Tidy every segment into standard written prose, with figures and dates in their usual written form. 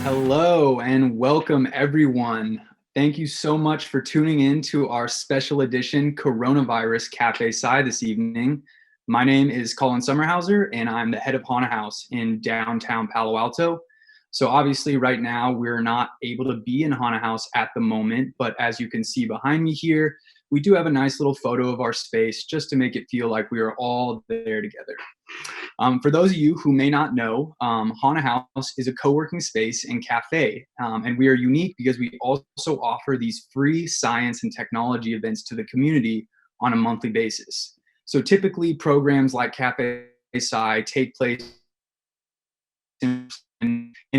Hello and welcome everyone. Thank you so much for tuning in to our special edition Coronavirus Cafe Sci this evening. My name is Colin Sommerhauser and I'm the head of Haunted House in downtown Palo Alto. So obviously right now we're not able to be in Haunted House at the moment, but as you can see behind me here, we do have a nice little photo of our space just to make it feel like we are all there together. For those of you who may not know, Haunted House is a co-working space and cafe, and we are unique because we also offer these free science and technology events to the community on a monthly basis. So typically programs like Café Sci take place in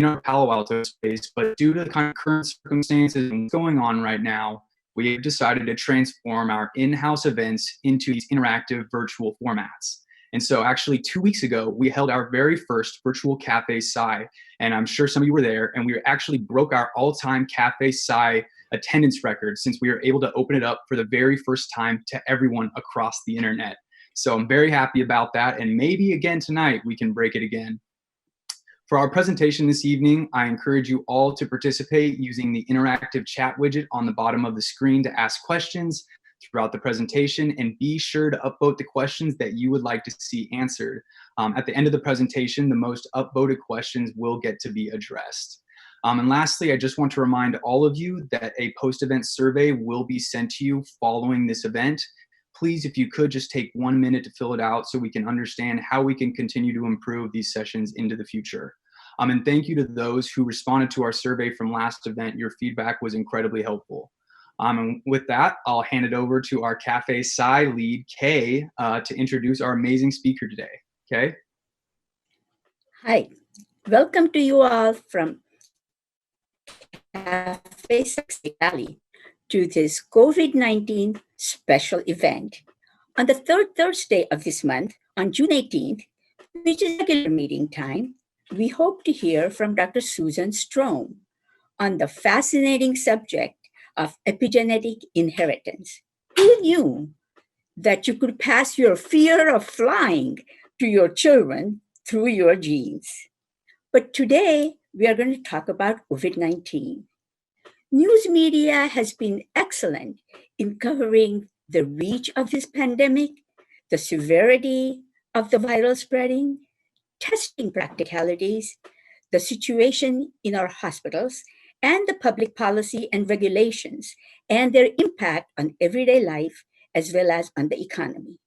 our Palo Alto space, but due to the kind of current circumstances and what's going on right now, we have decided to transform our in-house events into these interactive virtual formats. And so actually 2 weeks ago, we held our very first virtual Café Sci, and I'm sure some of you were there, and we actually broke our all-time Café Sci attendance record since we were able to open it up for the very first time to everyone across the internet. So I'm very happy about that, and maybe again tonight we can break it again. For our presentation this evening, I encourage you all to participate using the interactive chat widget on the bottom of the screen to ask questions throughout the presentation, and be sure to upvote the questions that you would like to see answered. At the end of the presentation, the most upvoted questions will get to be addressed. And lastly, I just want to remind all of you that a post-event survey will be sent to you following this event. Please, if you could, just take 1 minute to fill it out so we can understand how we can continue to improve these sessions into the future. And thank you to those who responded to our survey from last event. Your feedback was incredibly helpful. And with that, I'll hand it over to our Café Sci lead, Kay, to introduce our amazing speaker today. Kay? Hi, welcome to you all from Café Sci to this COVID-19 special event. On the third Thursday of this month, on June 18th, which is regular meeting time, we hope to hear from Dr. Susan Strom on the fascinating subject of epigenetic inheritance. Who knew that you could pass your fear of flying to your children through your genes? But today, we are going to talk about COVID-19. News media has been excellent in covering the reach of this pandemic, the severity of the viral spreading, testing practicalities, the situation in our hospitals, and the public policy and regulations, and their impact on everyday life as well as on the economy.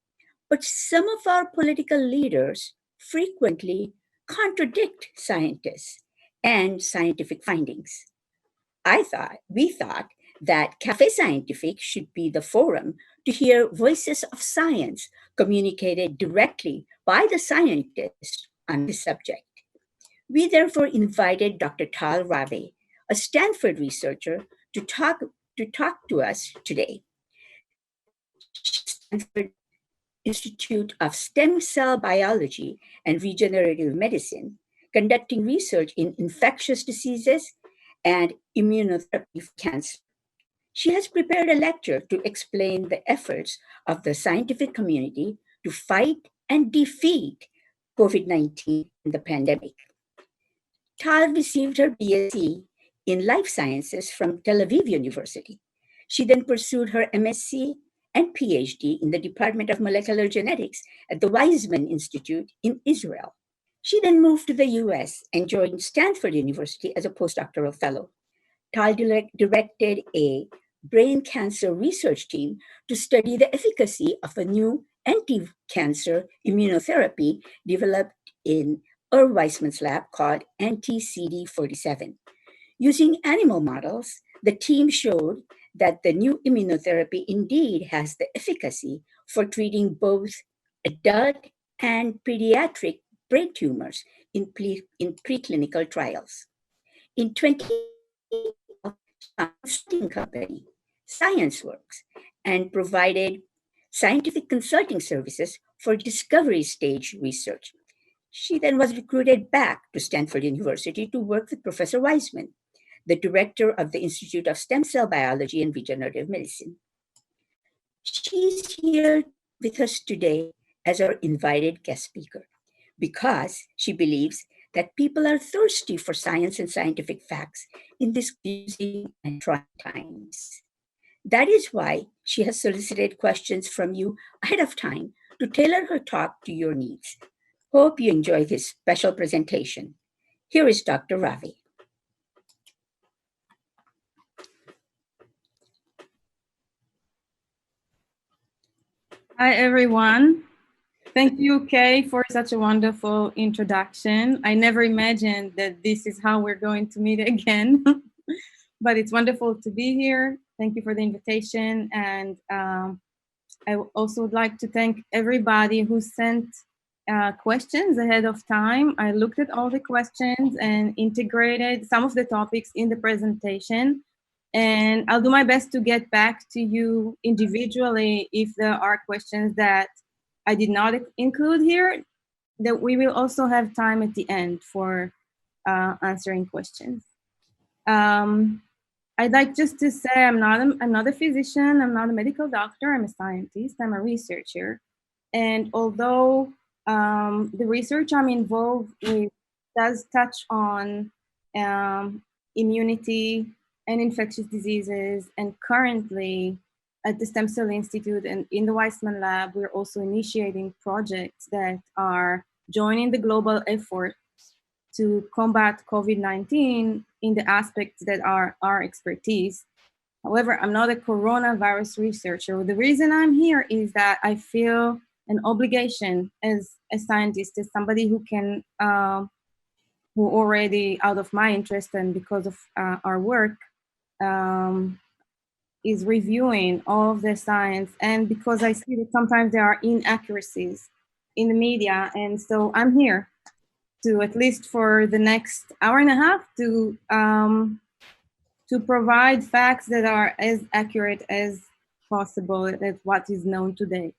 But some of our political leaders frequently contradict scientists and scientific findings. We thought that Café Scientifique should be the forum to hear voices of science communicated directly by the scientists on this subject. We therefore invited Dr. Tal Raveh, a Stanford researcher, to talk to us today. Stanford Institute of Stem Cell Biology and Regenerative Medicine, conducting research in infectious diseases and immunotherapy for cancer. She has prepared a lecture to explain the efforts of the scientific community to fight and defeat COVID-19 and the pandemic. Tal received her BSc in Life Sciences from Tel Aviv University. She then pursued her MSc and PhD in the Department of Molecular Genetics at the Weizmann Institute in Israel. She then moved to the US and joined Stanford University as a postdoctoral fellow. Tal directed a brain cancer research team to study the efficacy of a new anti-cancer immunotherapy developed in Weizmann's lab called anti-CD47. Using animal models, the team showed that the new immunotherapy indeed has the efficacy for treating both adult and pediatric brain tumors in preclinical trials. In 2012, a consulting company, ScienceWorks, and provided scientific consulting services for discovery stage research. She then was recruited back to Stanford University to work with Professor Weizmann, the director of the Institute of Stem Cell Biology and Regenerative Medicine. She's here with us today as our invited guest speaker because she believes that people are thirsty for science and scientific facts in these confusing and trying times. That is why she has solicited questions from you ahead of time to tailor her talk to your needs. Hope you enjoy this special presentation. Here is Dr. Raveh. Hi, everyone. Thank you, Kay, for such a wonderful introduction. I never imagined that this is how we're going to meet again, but it's wonderful to be here. Thank you for the invitation. And I also would like to thank everybody who sent questions ahead of time. I looked at all the questions and integrated some of the topics in the presentation. And I'll do my best to get back to you individually if there are questions that I did not include here, that we will also have time at the end for answering questions. I'd like just to say I'm not a physician, I'm not a medical doctor, I'm a scientist, I'm a researcher. And although the research I'm involved with does touch on immunity and infectious diseases, and currently at the Stem Cell Institute and in the Weissman Lab, we're also initiating projects that are joining the global effort to combat COVID-19 in the aspects that are our expertise. However, I'm not a coronavirus researcher. The reason I'm here is that I feel an obligation as a scientist, as somebody who can, who already out of my interest and because of our work, is reviewing all of the science, and because I see that sometimes there are inaccuracies in the media, and so I'm here to, at least for the next hour and a half, to provide facts that are as accurate as possible as what is known today.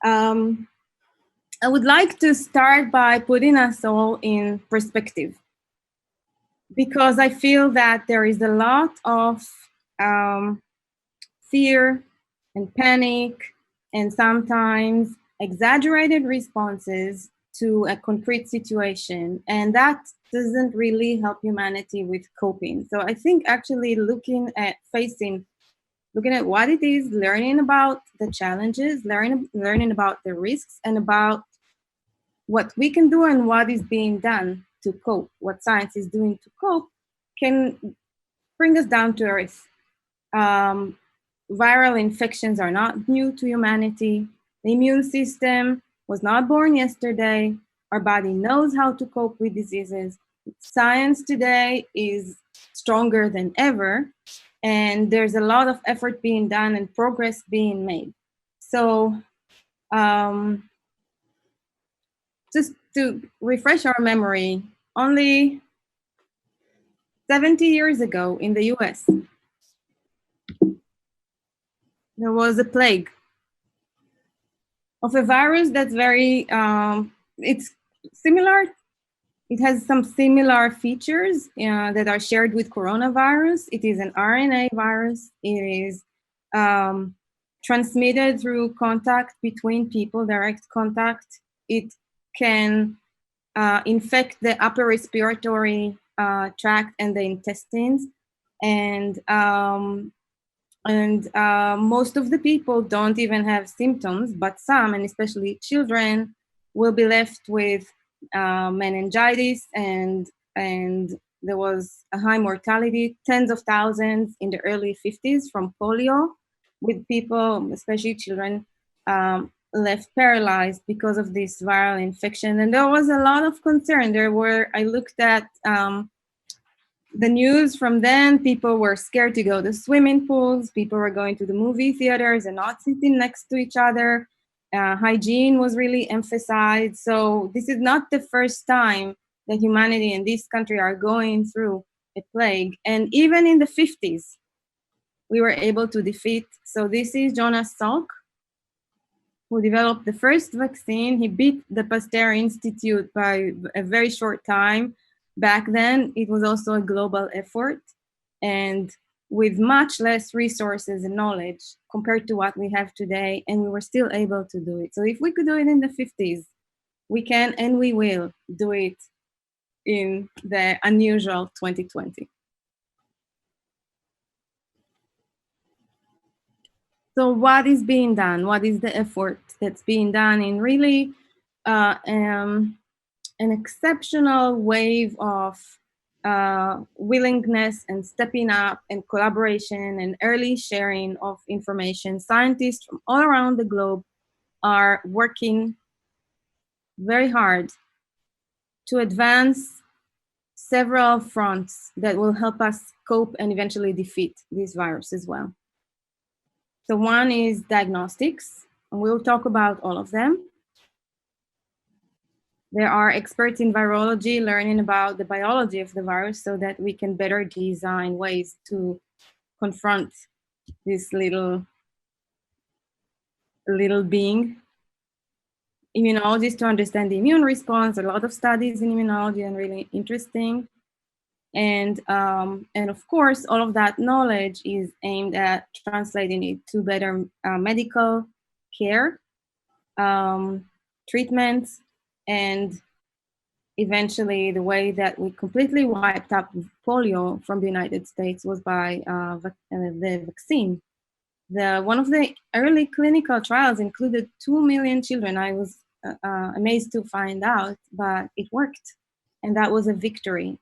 I would like to start by putting us all in perspective, because I feel that there is a lot of fear and panic and sometimes exaggerated responses to a concrete situation, and that doesn't really help humanity with coping. So I think actually looking at what it is, learning about the challenges, learning about the risks, and about what we can do and what is being done to cope, what science is doing to cope, can bring us down to earth. Viral infections are not new to humanity. The immune system was not born yesterday. Our body knows how to cope with diseases. Science today is stronger than ever, and there's a lot of effort being done and progress being made. So just to refresh our memory, only 70 years ago in the US, there was a plague of a virus that's very, it's similar. It has some similar features that are shared with coronavirus. It is an RNA virus. It is transmitted through contact between people, direct contact. It can infect the upper respiratory tract and the intestines. And most of the people don't even have symptoms, but some, and especially children, will be left with meningitis, and there was a high mortality, tens of thousands in the early 50s from polio, with people, especially children, left paralyzed because of this viral infection. And there was a lot of concern. I looked at the news from then. People were scared to go to swimming pools. People were going to the movie theaters and not sitting next to each other. Hygiene was really emphasized. So this is not the first time that humanity in this country are going through a plague. And even in the 50s, we were able to defeat. So this is Jonas Salk, who developed the first vaccine. He beat the Pasteur Institute by a very short time. Back then, it was also a global effort, and with much less resources and knowledge compared to what we have today, and we were still able to do it. So if we could do it in the 50s, we can and we will do it in the unusual 2020. So what is being done? What is the effort that's being done in really an exceptional wave of willingness and stepping up and collaboration and early sharing of information? Scientists from all around the globe are working very hard to advance several fronts that will help us cope and eventually defeat this virus as well. So one is diagnostics, and we'll talk about all of them. There are experts in virology learning about the biology of the virus so that we can better design ways to confront this little being. Immunologists to understand the immune response, a lot of studies in immunology and really interesting. And of course, all of that knowledge is aimed at translating it to better medical care, treatments, and eventually the way that we completely wiped out polio from the United States was by the vaccine. One of the early clinical trials included 2 million children. I was amazed to find out, but it worked. And that was a victory.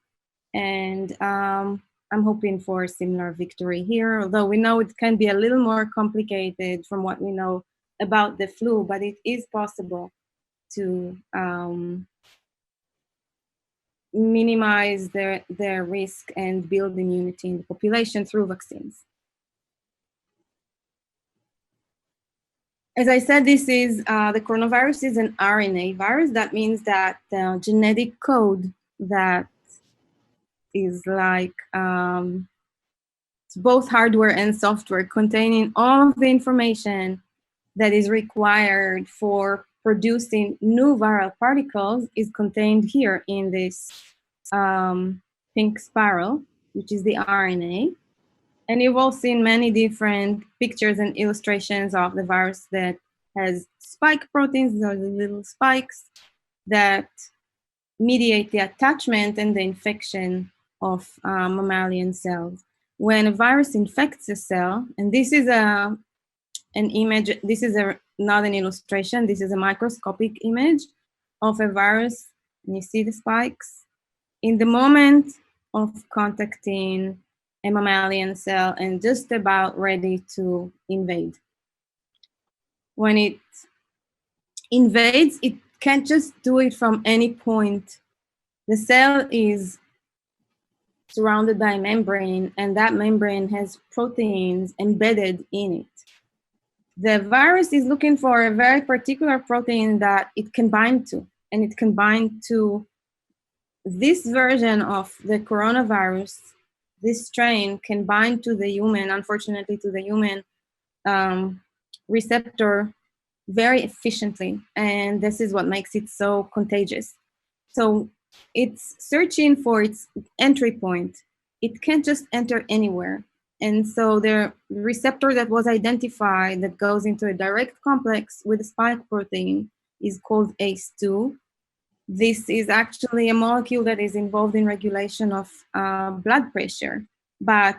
And I'm hoping for a similar victory here, although we know it can be a little more complicated from what we know about the flu, but it is possible to minimize their risk and build immunity in the population through vaccines. As I said, this is the coronavirus is an RNA virus. That means that the genetic code that is like it's both hardware and software containing all of the information that is required for producing new viral particles is contained here in this pink spiral, which is the RNA. And you've all seen many different pictures and illustrations of the virus that has spike proteins. These are the little spikes that mediate the attachment and the infection of mammalian cells. When a virus infects a cell, and this is an image, this is not an illustration, this is a microscopic image of a virus, and you see the spikes. In the moment of contacting a mammalian cell and just about ready to invade. When it invades, it can't just do it from any point. The cell is surrounded by a membrane, and that membrane has proteins embedded in it. The virus is looking for a very particular protein that it can bind to, and it can bind to this version of the coronavirus. This strain can bind to the human, unfortunately to the human receptor very efficiently. And this is what makes it so contagious. So it's searching for its entry point. It can't just enter anywhere. And so the receptor that was identified that goes into a direct complex with the spike protein is called ACE2. This is actually a molecule that is involved in regulation of blood pressure, but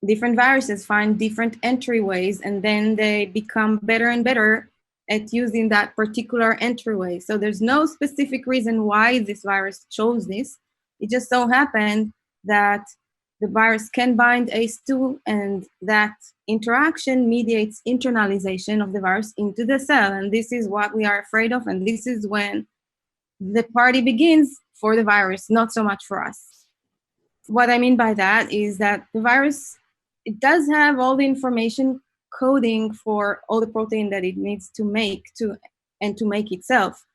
different viruses find different entryways, and then they become better and better at using that particular entryway. So there's no specific reason why this virus chose this. It just so happened that the virus can bind ACE2, and that interaction mediates internalization of the virus into the cell. And this is what we are afraid of. And this is when the party begins for the virus, not so much for us. What I mean by that is that the virus, it does have all the information coding for all the protein that it needs to make and to make itself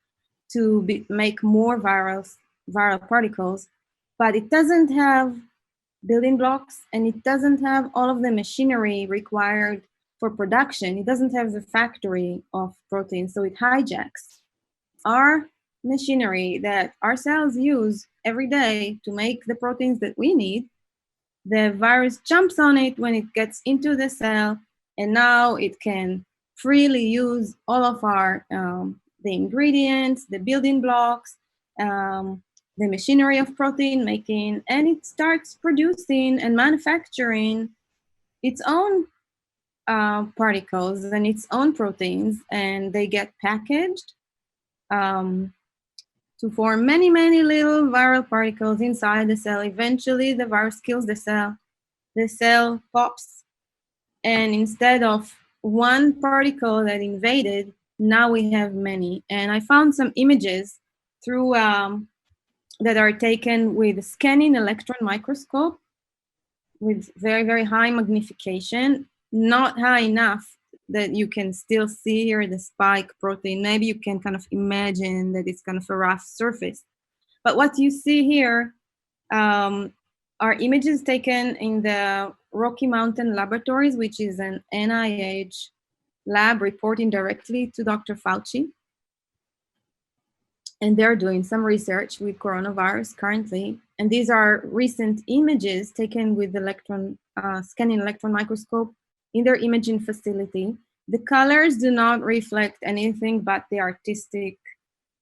to make more viral particles, but it doesn't have building blocks, and it doesn't have all of the machinery required for production. It doesn't have the factory of proteins, so it hijacks our machinery that our cells use every day to make the proteins that we need. The virus jumps on it when it gets into the cell, and now it can freely use all of our the ingredients, the building blocks, the machinery of protein making, and it starts producing and manufacturing its own particles and its own proteins, and they get packaged to form many, many little viral particles inside the cell. Eventually, the virus kills the cell pops, and instead of one particle that invaded, now we have many. And I found some images through that are taken with scanning electron microscope with very, very high magnification, not high enough that you can still see here the spike protein. Maybe you can kind of imagine that it's kind of a rough surface. But what you see here are images taken in the Rocky Mountain Laboratories, which is an NIH lab reporting directly to Dr. Fauci. And they're doing some research with coronavirus currently. And these are recent images taken with scanning electron microscope in their imaging facility. The colors do not reflect anything but the artistic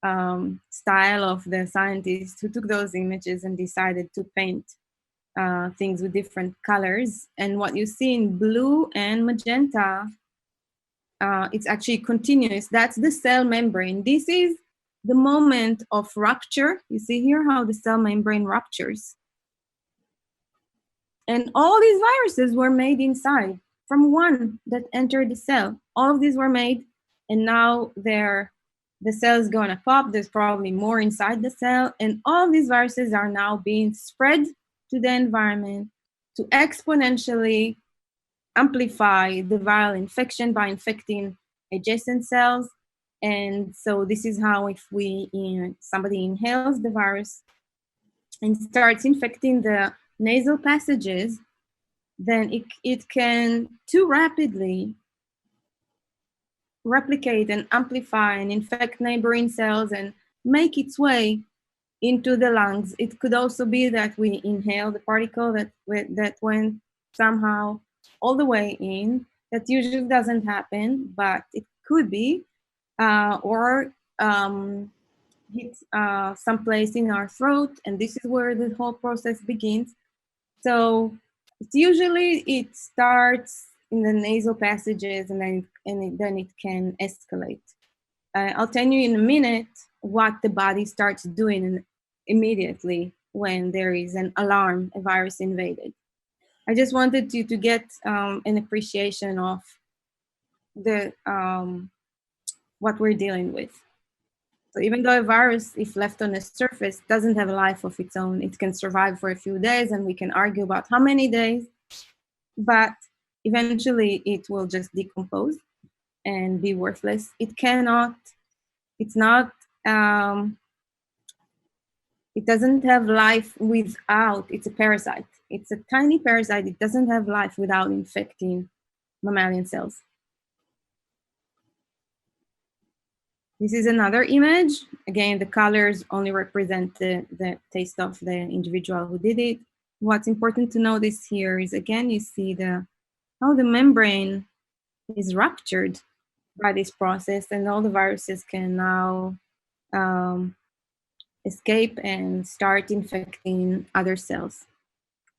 style of the scientists who took those images and decided to paint things with different colors. And what you see in blue and magenta, it's actually continuous. That's the cell membrane. This is the moment of rupture. You see here how the cell membrane ruptures. And all these viruses were made inside from one that entered the cell. All of these were made, and now the cell is gonna pop. There's probably more inside the cell, and all these viruses are now being spread to the environment to exponentially amplify the viral infection by infecting adjacent cells. And so this is how, if somebody inhales the virus and starts infecting the nasal passages, then it can too rapidly replicate and amplify and infect neighboring cells and make its way into the lungs. It could also be that we inhale the particle that went somehow all the way in. That usually doesn't happen, but it could be. Or hit someplace in our throat, and this is where the whole process begins. So it starts in the nasal passages, and then it can escalate. I'll tell you in a minute what the body starts doing immediately when there is an alarm, a virus invaded. I just wanted you to get an appreciation of the what we're dealing with. So even though a virus, if left on a surface, doesn't have a life of its own, it can survive for a few days, and we can argue about how many days, but eventually it will just decompose and be worthless. It doesn't have life without, it's a parasite. It's a tiny parasite. It doesn't have life without infecting mammalian cells. This is another image. Again, the colors only represent the taste of the individual who did it. What's important to notice here is, again, you see how the membrane is ruptured by this process, and all the viruses can now escape and start infecting other cells.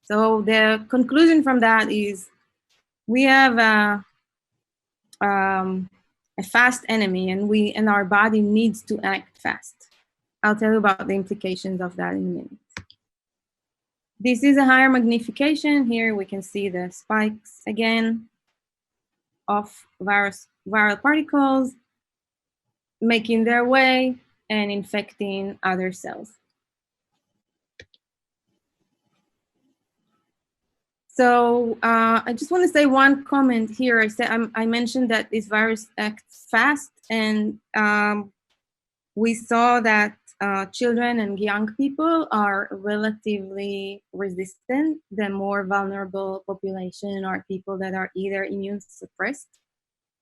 So the conclusion from that is we have a fast enemy, and our body needs to act fast. I'll tell you about the implications of that in a minute. This is a higher magnification. Here we can see the spikes again of viral particles making their way and infecting other cells. So I just want to say one comment here. I mentioned that this virus acts fast, and we saw that children and young people are relatively resistant. The more vulnerable population are people that are either immune suppressed,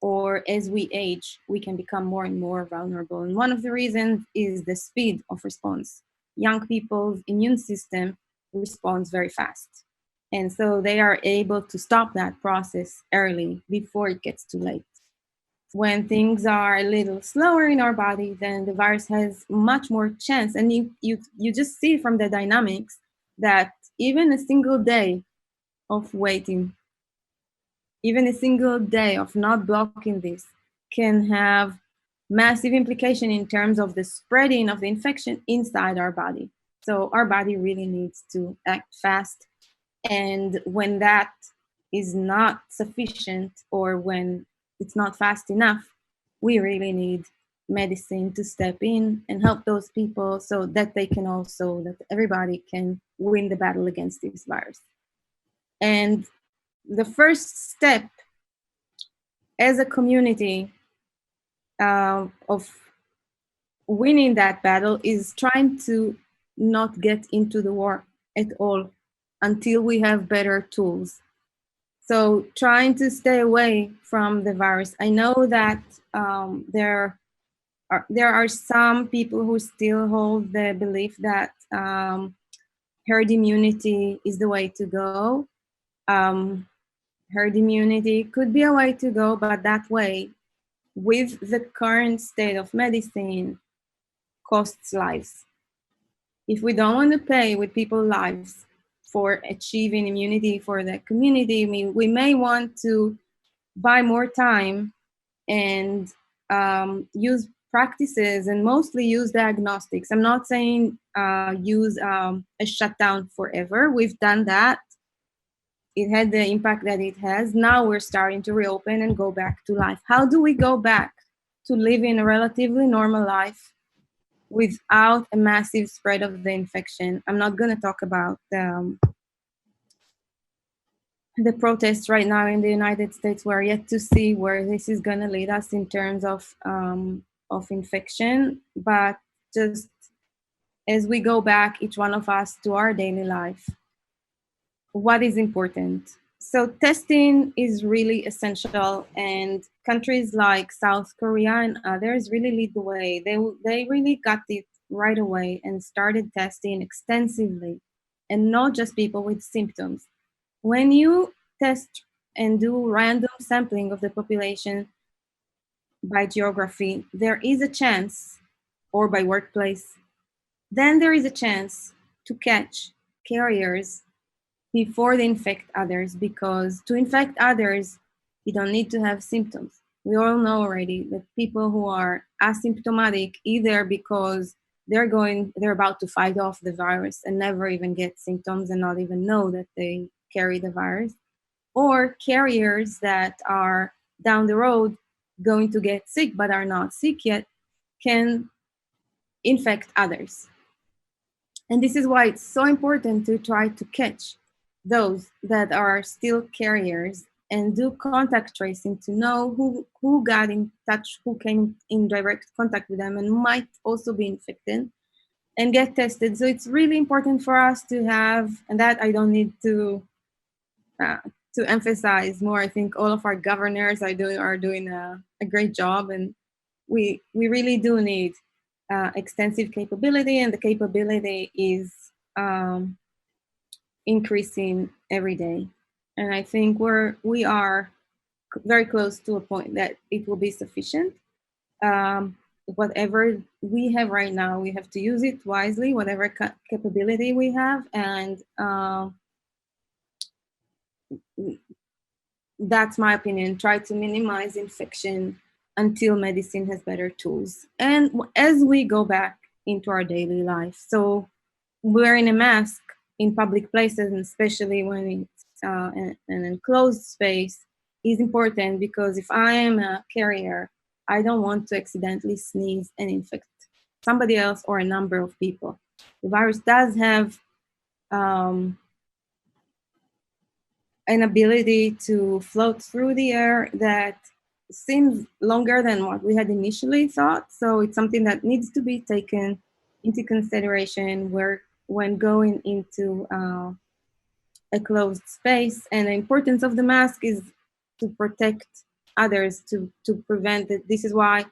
or as we age, we can become more and more vulnerable. And one of the reasons is the speed of response. Young people's immune system responds very fast. And so they are able to stop that process early before it gets too late. when things are a little slower in our body, then the virus has much more chance. And you just see from the dynamics that even a single day of waiting, even a single day of not blocking this can have massive implication in terms of the spreading of the infection inside our body. So our body really needs to act fast. And when that is not sufficient, or when it's not fast enough, we really need medicine to step in and help those people so that they can also, that everybody can win the battle against this virus. And the first step as a community of winning that battle is trying to not get into the war at all until we have better tools. So trying to stay away from the virus. I know that there are some people who still hold the belief that herd immunity is the way to go. Herd immunity could be a way to go, but that way, with the current state of medicine, costs lives. If we don't want to pay with people's lives for achieving immunity for the community, we may want to buy more time and use practices, and mostly use diagnostics. I'm not saying use a shutdown forever. We've done that. It had the impact that it has. Now we're starting to reopen and go back to life. How do we go back to living a relatively normal life without a massive spread of the infection? I'm not going to talk about the protests right now in the United States. We're yet to see where this is going to lead us in terms of infection. But just as we go back, each one of us, to our daily life, what is important? So testing is really essential, and countries like South Korea and others really lead the way. They really got it right away and started testing extensively, and not just people with symptoms. When you test and do random sampling of the population by geography, there is a chance, or by workplace, then there is a chance to catch carriers before they infect others, because to infect others, you don't need to have symptoms. We all know already that people who are asymptomatic, either because they're about to fight off the virus and never even get symptoms and not even know that they carry the virus, or carriers that are down the road going to get sick but are not sick yet, can infect others. And this is why it's so important to try to catch those that are still carriers and do contact tracing to know who got in touch, who came in direct contact with them and might also be infected, and get tested. So it's really important for us to have, and that I don't need to emphasize more. I think all of our governors are doing a great job, and we really do need extensive capability, and the capability is increasing every day. And I think we are very close to a point that it will be sufficient. Whatever we have right now, we have to use it wisely, whatever capability we have, and that's my opinion. Try to minimize infection until medicine has better tools. And as we go back into our daily life, so wearing a mask in public places, and especially when it's an enclosed space, is important, because if I am a carrier, I don't want to accidentally sneeze and infect somebody else or a number of people. The virus does have an ability to float through the air that seems longer than what we had initially thought. So it's something that needs to be taken into consideration when going into a closed space. And the importance of the mask is to protect others, to prevent it. This is why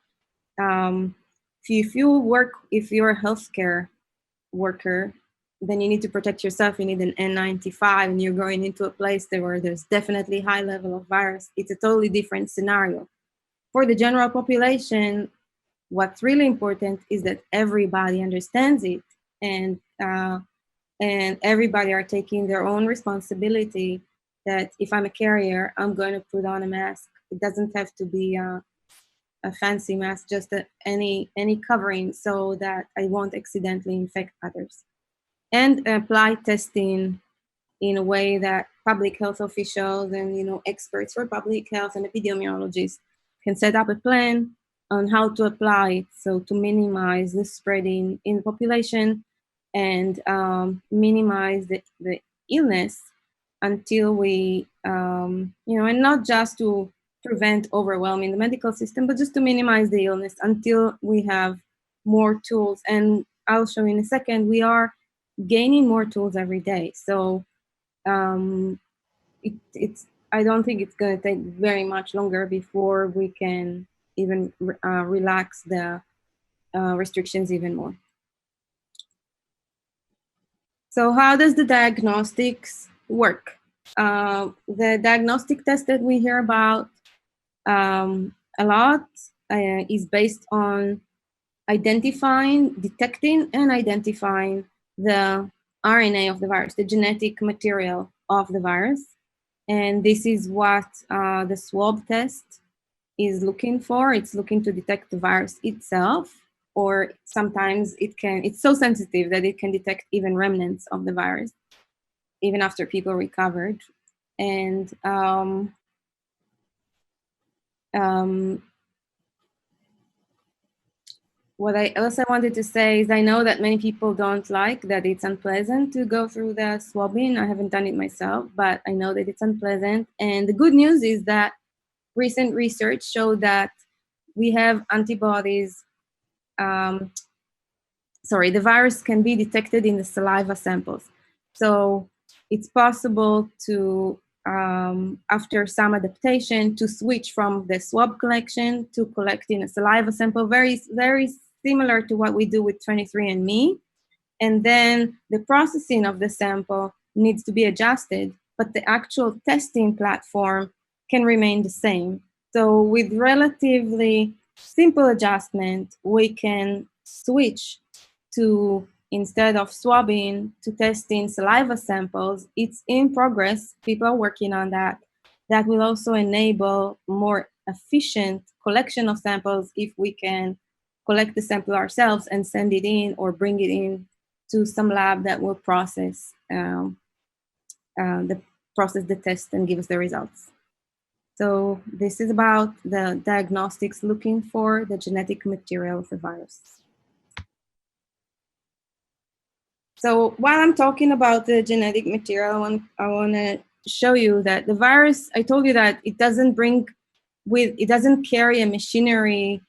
if you're a healthcare worker, then you need to protect yourself. You need an N95, and you're going into a place where there's definitely high level of virus. It's a totally different scenario for the general population, what's really important is that everybody understands it, and everybody are taking their own responsibility, that if I'm a carrier, I'm going to put on a mask. It doesn't have to be a fancy mask, just any covering, so that I won't accidentally infect others. And apply testing in a way that public health officials and experts for public health and epidemiologists can set up a plan on how to apply it, so to minimize the spreading in the population and minimize the illness until we, and not just to prevent overwhelming the medical system, but just to minimize the illness until we have more tools. And I'll show you in a second, we are gaining more tools every day. So I don't think it's going to take very much longer before we can even relax the restrictions even more. So how does the diagnostics work? The diagnostic test that we hear about a lot is based on detecting and identifying the RNA of the virus, the genetic material of the virus. And this is what the swab test is looking for. It's looking to detect the virus itself, or sometimes it's so sensitive that it can detect even remnants of the virus, even after people recovered. And what I also wanted to say is I know that many people don't like that it's unpleasant to go through the swabbing. I haven't done it myself, but I know that it's unpleasant. And the good news is that recent research showed that we have antibodies. The virus can be detected in the saliva samples. So it's possible to, after some adaptation, to switch from the swab collection to collecting a saliva sample, very, very similar to what we do with 23andMe. And then the processing of the sample needs to be adjusted, but the actual testing platform can remain the same. So with relatively simple adjustment, we can switch to, instead of swabbing, to testing saliva samples. It's in progress. People are working on that. That will also enable more efficient collection of samples if we can collect the sample ourselves and send it in or bring it in to some lab that will process the test and give us the results. So this is about the diagnostics looking for the genetic material of the virus. So while I'm talking about the genetic material, I want to show you that the virus, I told you that it doesn't carry a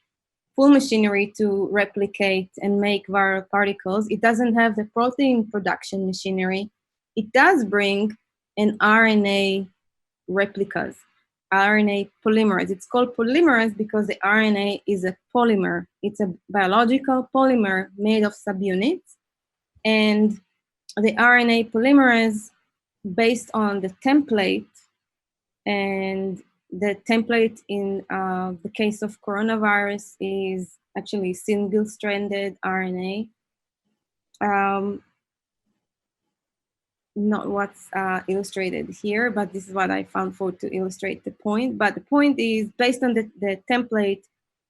full machinery to replicate and make viral particles. It doesn't have the protein production machinery. It does bring an RNA replicas, RNA polymerase. It's called polymerase because the RNA is a polymer. It's a biological polymer made of subunits. And the RNA polymerase, based on the template, and the template in the case of coronavirus is actually single-stranded RNA. Not what's illustrated here, but this is what I found to illustrate the point. But the point is, based on the template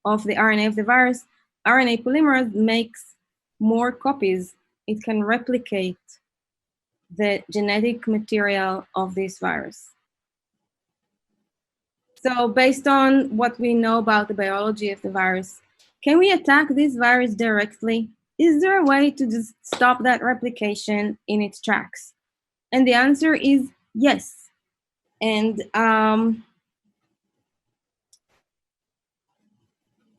of the RNA of the virus, RNA polymerase makes more copies. It can replicate the genetic material of this virus. So based on what we know about the biology of the virus, can we attack this virus directly? Is there a way to just stop that replication in its tracks? And the answer is yes. And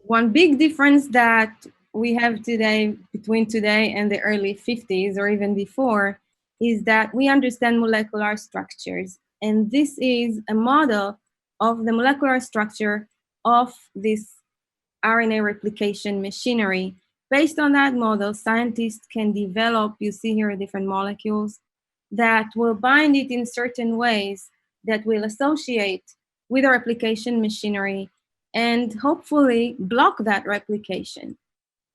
one big difference that we have today, between today and the early 50s or even before, is that we understand molecular structures. And this is a model of the molecular structure of this RNA replication machinery. Based on that model, scientists can develop, you see here, different molecules that will bind it in certain ways that will associate with the replication machinery and hopefully block that replication.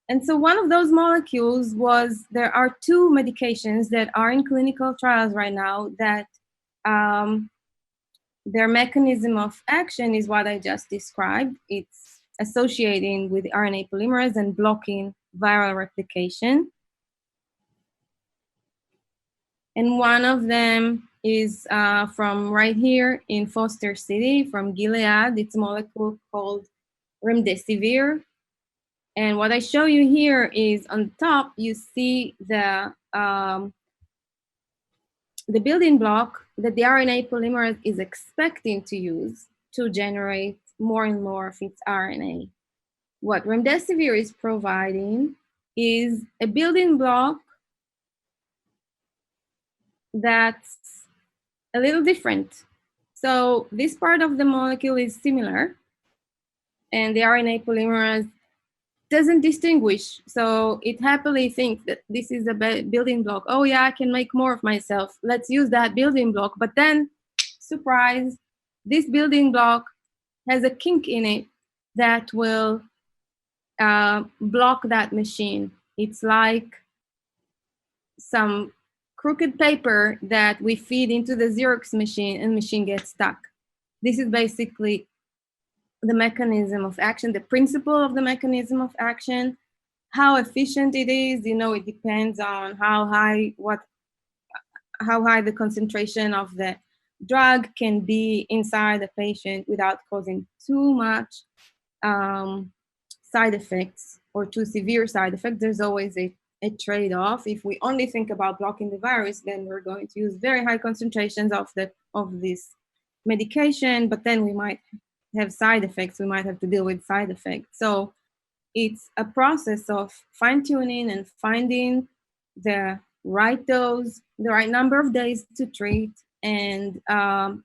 And so one of those molecules was, there are two medications that are in clinical trials right now that their mechanism of action is what I just described. It's associating with RNA polymerase and blocking viral replication. And one of them is from right here in Foster City, from Gilead. It's a molecule called Remdesivir. And what I show you here is on top, you see the building block that the RNA polymerase is expecting to use to generate more and more of its RNA. What Remdesivir is providing is a building block that's a little different. So this part of the molecule is similar, and the RNA polymerase doesn't distinguish. So it happily thinks that this is a building block. Oh yeah, I can make more of myself. Let's use that building block. But then, surprise, this building block has a kink in it that will block that machine. It's like some crooked paper that we feed into the Xerox machine and the machine gets stuck. This is basically the mechanism of action, the principle of the mechanism of action. How efficient it is, it depends on how high the concentration of the drug can be inside the patient without causing too much side effects or too severe side effects. There's always a trade-off. If we only think about blocking the virus, then we're going to use very high concentrations of this medication, but then we might have side effects. We might have to deal with side effects. So it's a process of fine-tuning and finding the right dose, the right number of days to treat. And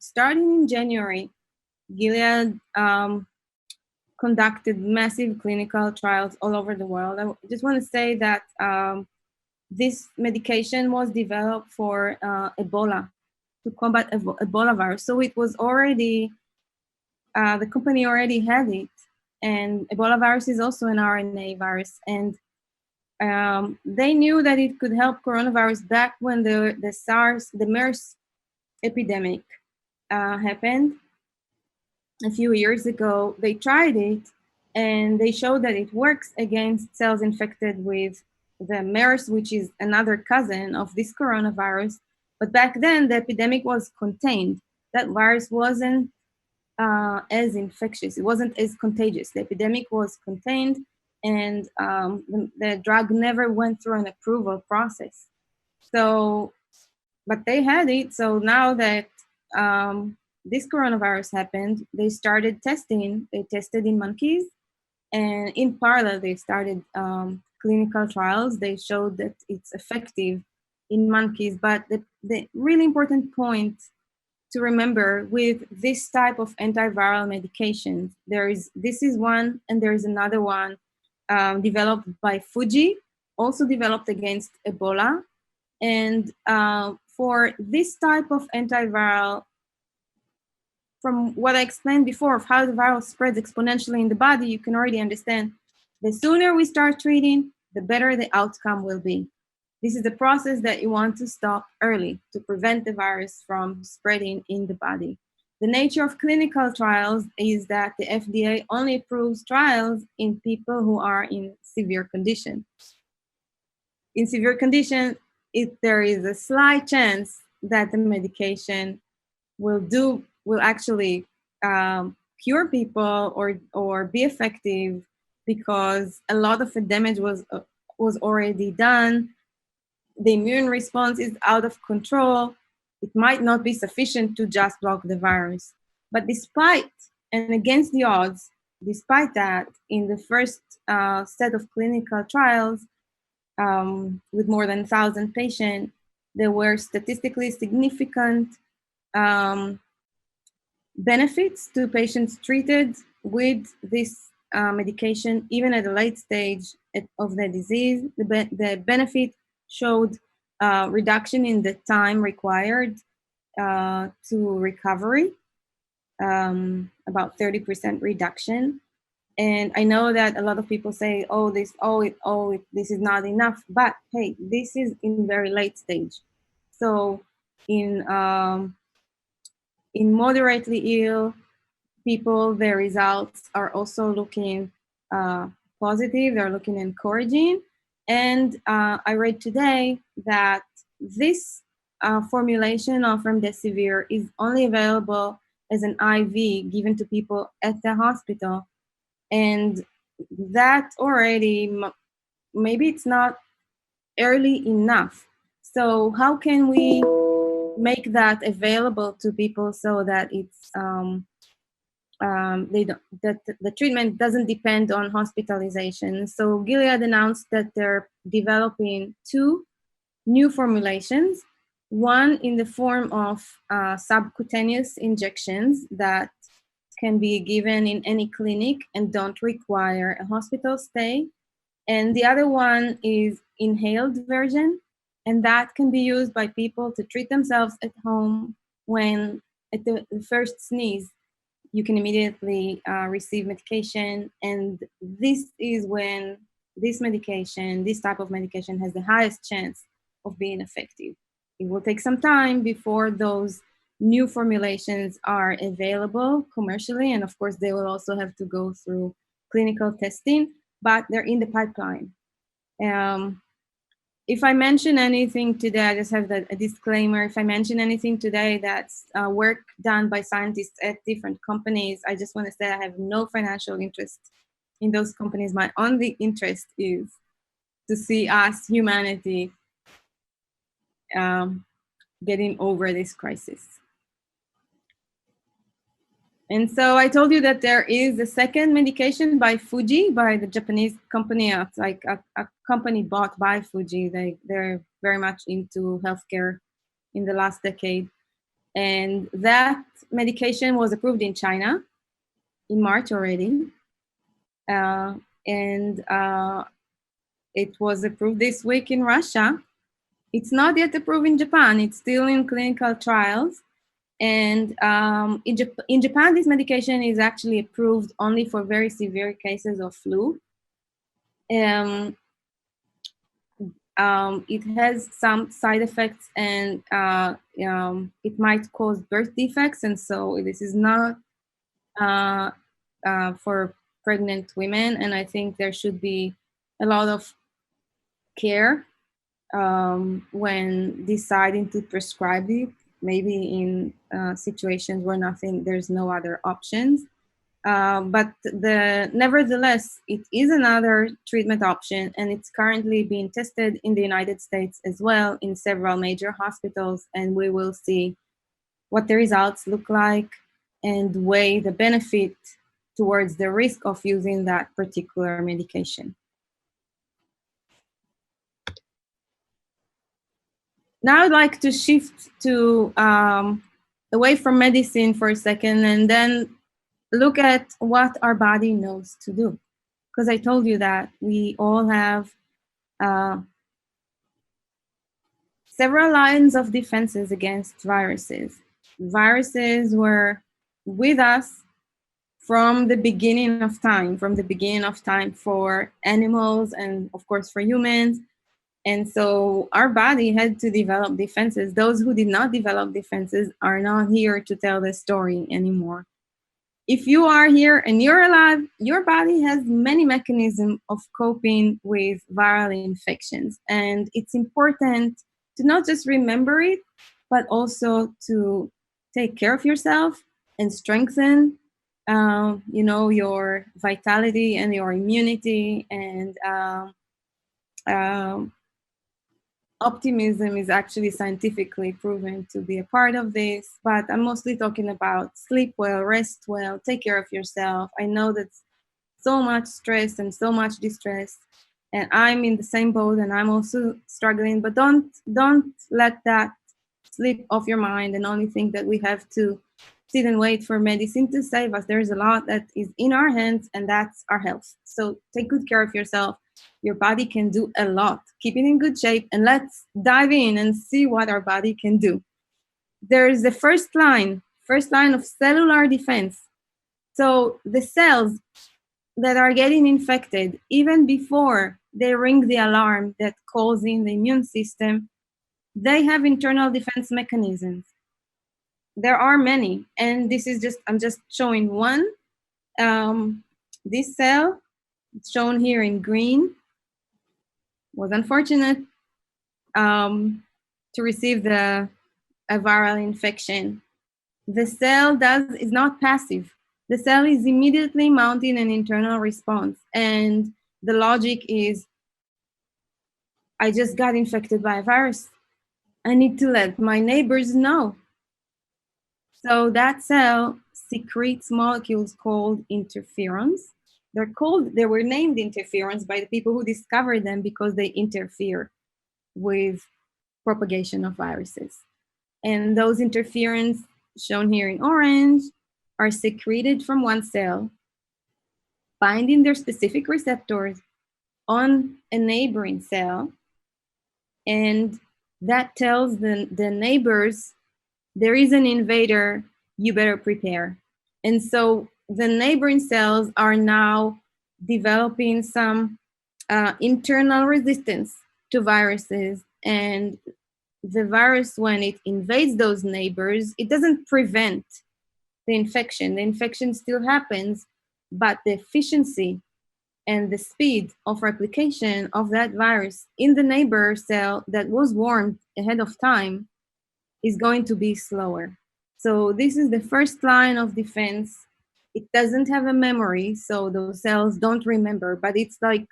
starting in January, Gilead conducted massive clinical trials all over the world. I just want to say that this medication was developed for Ebola, to combat Ebola virus. So it was already, the company already had it. And Ebola virus is also an RNA virus. And they knew that it could help coronavirus back when the MERS epidemic happened a few years ago. They tried it and they showed that it works against cells infected with the MERS, which is another cousin of this coronavirus. But back then, the epidemic was contained. That virus wasn't as infectious. It wasn't as contagious. The epidemic was contained, and the drug never went through an approval process. So, but they had it. So now that this coronavirus happened, they started testing. They tested in monkeys, and in parallel, they started clinical trials. They showed that it's effective in monkeys. But the really important point to remember with this type of antiviral medications, this is one, and there is another one developed by Fuji, also developed against Ebola. And for this type of antiviral, from what I explained before of how the virus spreads exponentially in the body, you can already understand the sooner we start treating, the better the outcome will be. This is a process that you want to stop early to prevent the virus from spreading in the body. The nature of clinical trials is that the FDA only approves trials in people who are in severe condition. In severe condition, there is a slight chance that the medication will actually cure people or be effective, because a lot of the damage was already done. The immune response is out of control. It might not be sufficient to just block the virus. But despite and against the odds, despite that, in the first set of clinical trials with more than 1,000 patients, there were statistically significant benefits to patients treated with this medication, even at a late stage of the disease. The benefit showed reduction in the time required to recovery. about 30% reduction. And I know that a lot of people say, this is not enough. But hey, this is in very late stage. So in moderately ill people, their results are also looking positive. They're looking encouraging. And I read today that this formulation of Remdesivir is only available as an IV given to people at the hospital. And that already, maybe it's not early enough. So how can we make that available to people so that it's that the treatment doesn't depend on hospitalization? So Gilead announced that they're developing 2 new formulations, one in the form of subcutaneous injections that can be given in any clinic and don't require a hospital stay. And the other one is inhaled version, and that can be used by people to treat themselves at home when at the first sneeze, you can immediately receive medication. And this is when this type of medication has the highest chance of being effective. It will take some time before those new formulations are available commercially. And of course, they will also have to go through clinical testing, but they're in the pipeline. If I mention anything today, I just have a disclaimer. If I mention anything today that's work done by scientists at different companies, I just want to say I have no financial interest in those companies. My only interest is to see us, humanity, getting over this crisis. And so I told you that there is a second medication by Fuji, by the Japanese company. It's like a company bought by Fuji. They're very much into healthcare in the last decade. And that medication was approved in China in March already. And it was approved this week in Russia. It's not yet approved in Japan. It's still in clinical trials. And in Japan, this medication is actually approved only for very severe cases of flu. It has some side effects, and it might cause birth defects. And so this is not for pregnant women. And I think there should be a lot of care when deciding to prescribe it. Maybe in situations where there's no other options. But nevertheless, it is another treatment option, and it's currently being tested in the United States as well in several major hospitals, and we will see what the results look like and weigh the benefit towards the risk of using that particular medication. Now I'd like to shift to away from medicine for a second, and then look at what our body knows to do. Because I told you that we all have several lines of defenses against viruses. Viruses were with us from the beginning of time for animals and of course for humans. And so our body had to develop defenses. Those who did not develop defenses are not here to tell the story anymore. If you are here and you're alive, your body has many mechanisms of coping with viral infections. And it's important to not just remember it, but also to take care of yourself and strengthen your vitality and your immunity. And optimism is actually scientifically proven to be a part of this, but I'm mostly talking about sleep well, rest well, take care of yourself. I know that's so much stress and so much distress, and I'm in the same boat, and I'm also struggling, but don't let that slip off your mind and only think that we have to sit and wait for medicine to save us. There's a lot that is in our hands, and that's our health. So take good care of yourself. Your body can do a lot. Keep it in good shape, and let's dive in and see what our body can do. There is the first line first line of cellular defense. So the cells that are getting infected, even before they ring the alarm that calls in the immune system, they have internal defense mechanisms. There are many, and this is just, I'm just showing one. This cell, it's shown here in green, was unfortunate to receive a viral infection. The cell is not passive. The cell is immediately mounting an internal response. And the logic is, I just got infected by a virus. I need to let my neighbors know. So that cell secretes molecules called interferons. They were named interferons by the people who discovered them because they interfere with propagation of viruses. And those interferons, shown here in orange, are secreted from one cell, binding their specific receptors on a neighboring cell, and that tells the neighbors, there is an invader, you better prepare. And so the neighboring cells are now developing some internal resistance to viruses, and the virus, when it invades those neighbors, it doesn't prevent the infection. The infection still happens, but the efficiency and the speed of replication of that virus in the neighbor cell that was warned ahead of time is going to be slower. So this is the first line of defense. It doesn't have a memory, so those cells don't remember, but it's like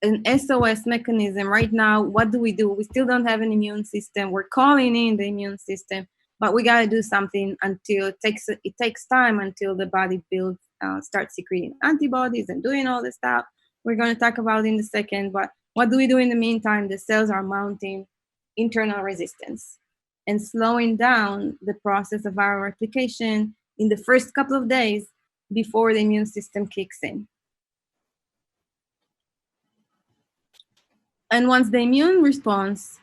an SOS mechanism. Right now, what do? We still don't have an immune system. We're calling in the immune system, but we got to do something until it takes time until the body starts secreting antibodies and doing all this stuff we're going to talk about in a second. But what do we do in the meantime? The cells are mounting internal resistance and slowing down the process of viral replication in the first couple of days before the immune system kicks in. And once the immune response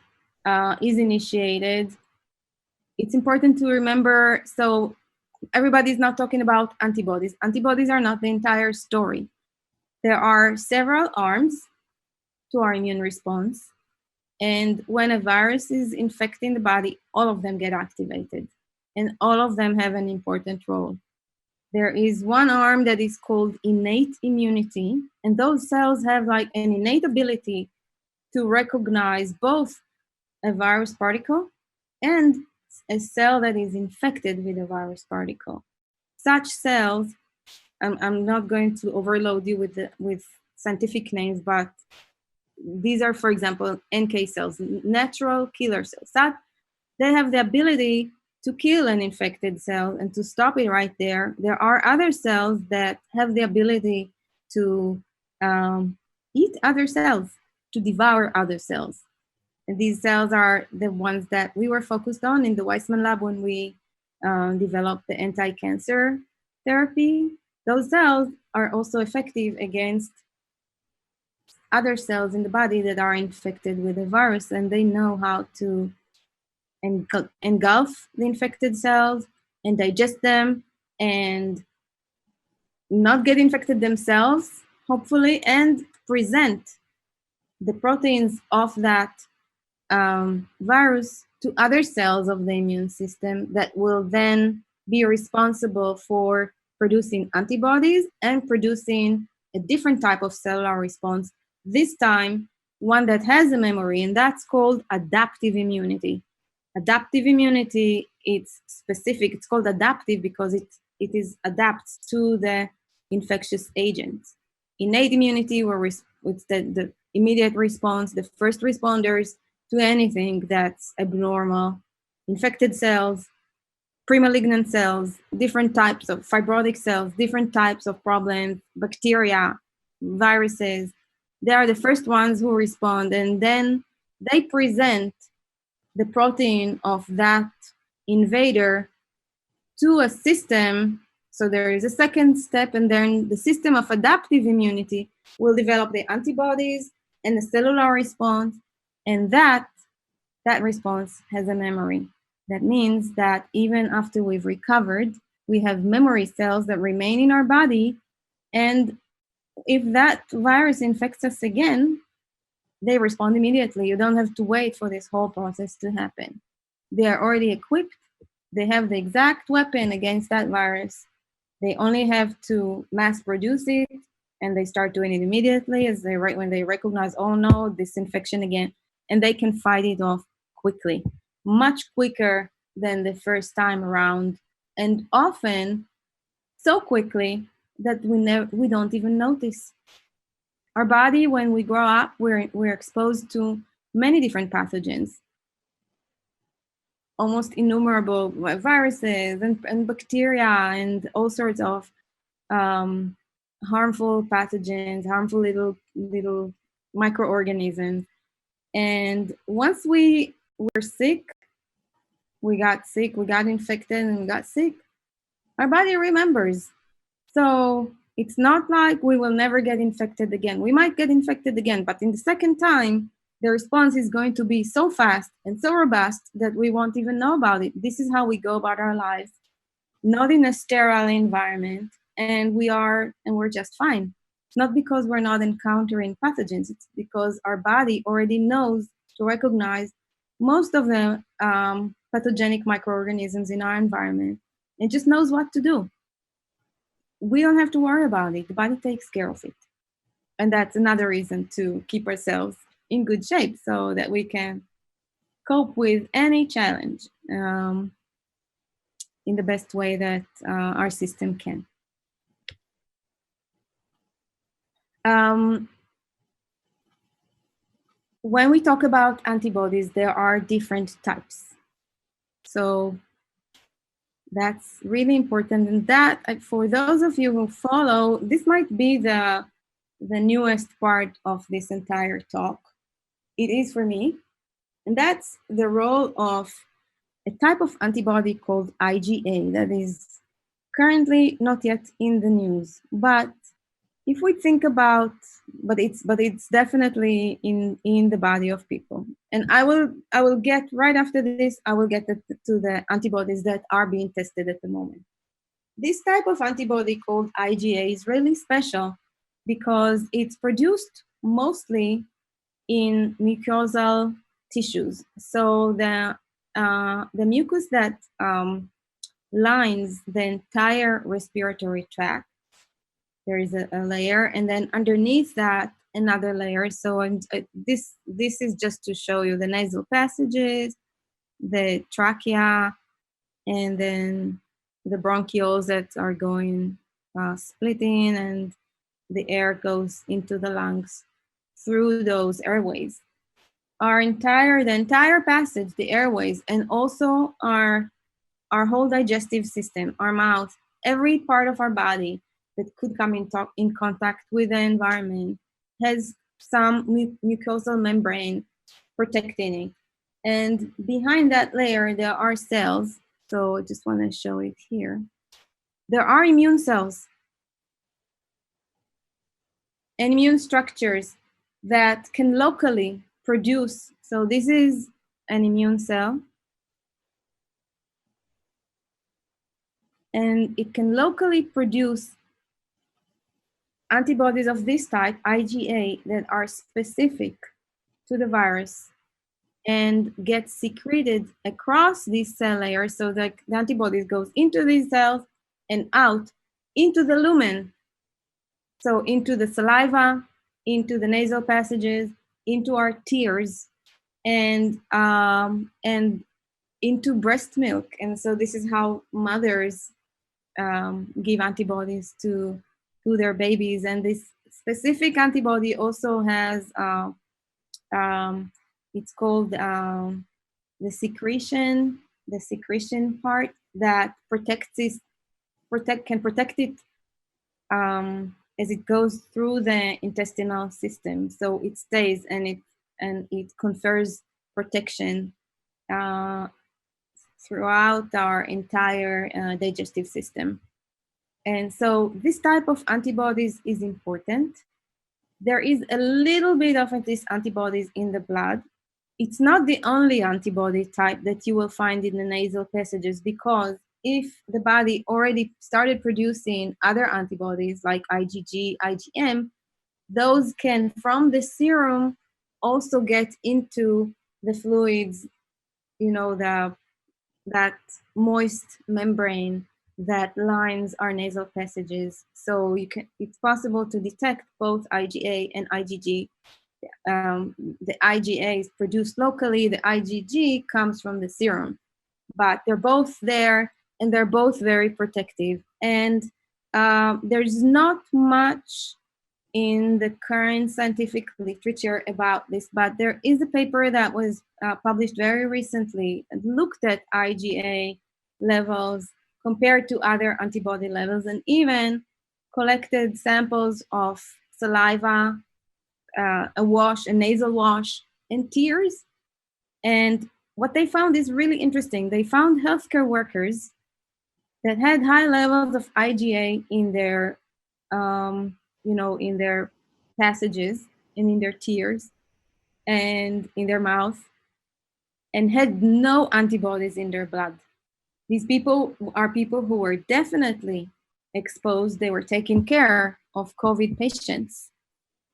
is initiated, it's important to remember, so everybody's not talking about antibodies. Antibodies are not the entire story. There are several arms to our immune response. And when a virus is infecting the body, all of them get activated. And all of them have an important role. There is one arm that is called innate immunity. And those cells have like an innate ability to recognize both a virus particle and a cell that is infected with a virus particle. Such cells, I'm not going to overload you with scientific names, but these are, for example, NK cells, natural killer cells. That they have the ability to kill an infected cell and to stop it right there. There are other cells that have the ability to eat other cells, to devour other cells. And these cells are the ones that we were focused on in the Weissman lab when we developed the anti-cancer therapy. Those cells are also effective against other cells in the body that are infected with the virus, and they know how to engulf the infected cells and digest them and not get infected themselves, hopefully, and present the proteins of that virus to other cells of the immune system that will then be responsible for producing antibodies and producing a different type of cellular response, this time one that has a memory, and that's called adaptive immunity. Adaptive immunity, it's specific, it's called adaptive because it adapts to the infectious agent. Innate immunity, where it's the immediate response, the first responders to anything that's abnormal, infected cells, pre-malignant cells, different types of fibrotic cells, different types of problems, bacteria, viruses. They are the first ones who respond, and then they present the protein of that invader to a system. So there is a second step, and then the system of adaptive immunity will develop the antibodies and the cellular response, and that response has a memory. That means that even after we've recovered, we have memory cells that remain in our body. And if that virus infects us again, they respond immediately. You don't have to wait for this whole process to happen. They are already equipped. They have the exact weapon against that virus. They only have to mass produce it, and they start doing it immediately when they recognize, oh no, this infection again, and they can fight it off quickly, much quicker than the first time around, and often so quickly that we don't even notice. Our body, when we grow up, we're exposed to many different pathogens, almost innumerable viruses and bacteria and all sorts of harmful pathogens, harmful little microorganisms. And once we were sick, we got infected and we got sick, our body remembers. So it's not like we will never get infected again. We might get infected again, but in the second time, the response is going to be so fast and so robust that we won't even know about it. This is how we go about our lives, not in a sterile environment, and we're just fine. It's not because we're not encountering pathogens, it's because our body already knows to recognize most of the pathogenic microorganisms in our environment. It just knows what to do. We don't have to worry about it. The body takes care of it. And that's another reason to keep ourselves in good shape so that we can cope with any challenge in the best way that our system can. When we talk about antibodies, there are different types. So that's really important. And that, for those of you who follow, this might be the newest part of this entire talk. It is for me. And that's the role of a type of antibody called IgA that is currently not yet in the news. But if we think about, but it's definitely in the body of people. And I will get right after this, I will get to the antibodies that are being tested at the moment. This type of antibody called IgA is really special because it's produced mostly in mucosal tissues. So the mucus that lines the entire respiratory tract, there is a layer, and then underneath that another layer. So this is just to show you the nasal passages, the trachea, and then the bronchioles that are going splitting, and the air goes into the lungs through those airways. The entire passage, the airways, and also our whole digestive system, our mouth, every part of our body that could come in contact with the environment has some mucosal membrane protecting it. And behind that layer, there are cells. So I just want to show it here. There are immune cells and immune structures that can locally produce. So this is an immune cell. And it can locally produce antibodies of this type, IgA, that are specific to the virus and get secreted across these cell layers so that the antibodies goes into these cells and out into the lumen. So into the saliva, into the nasal passages, into our tears, and into breast milk. And so this is how mothers give antibodies to their babies. And this specific antibody also has, it's called the secretion part that can protect it as it goes through the intestinal system. So it stays and it confers protection throughout our entire digestive system. And so this type of antibodies is important. There is a little bit of these antibodies in the blood, it's not the only antibody type that you will find in the nasal passages, because if the body already started producing other antibodies like IgG, IgM, those can, from the serum, also get into the fluids, that moist membrane that lines our nasal passages. So it's possible to detect both IgA and IgG. The IgA is produced locally, the IgG comes from the serum, but they're both there and they're both very protective. And there's not much in the current scientific literature about this, but there is a paper that was published very recently and looked at IgA levels compared to other antibody levels, and even collected samples of saliva, a nasal wash, and tears. And what they found is really interesting. They found healthcare workers that had high levels of IgA in their in their passages and in their tears and in their mouth, and had no antibodies in their blood. These people are people who were definitely exposed. They were taking care of COVID patients.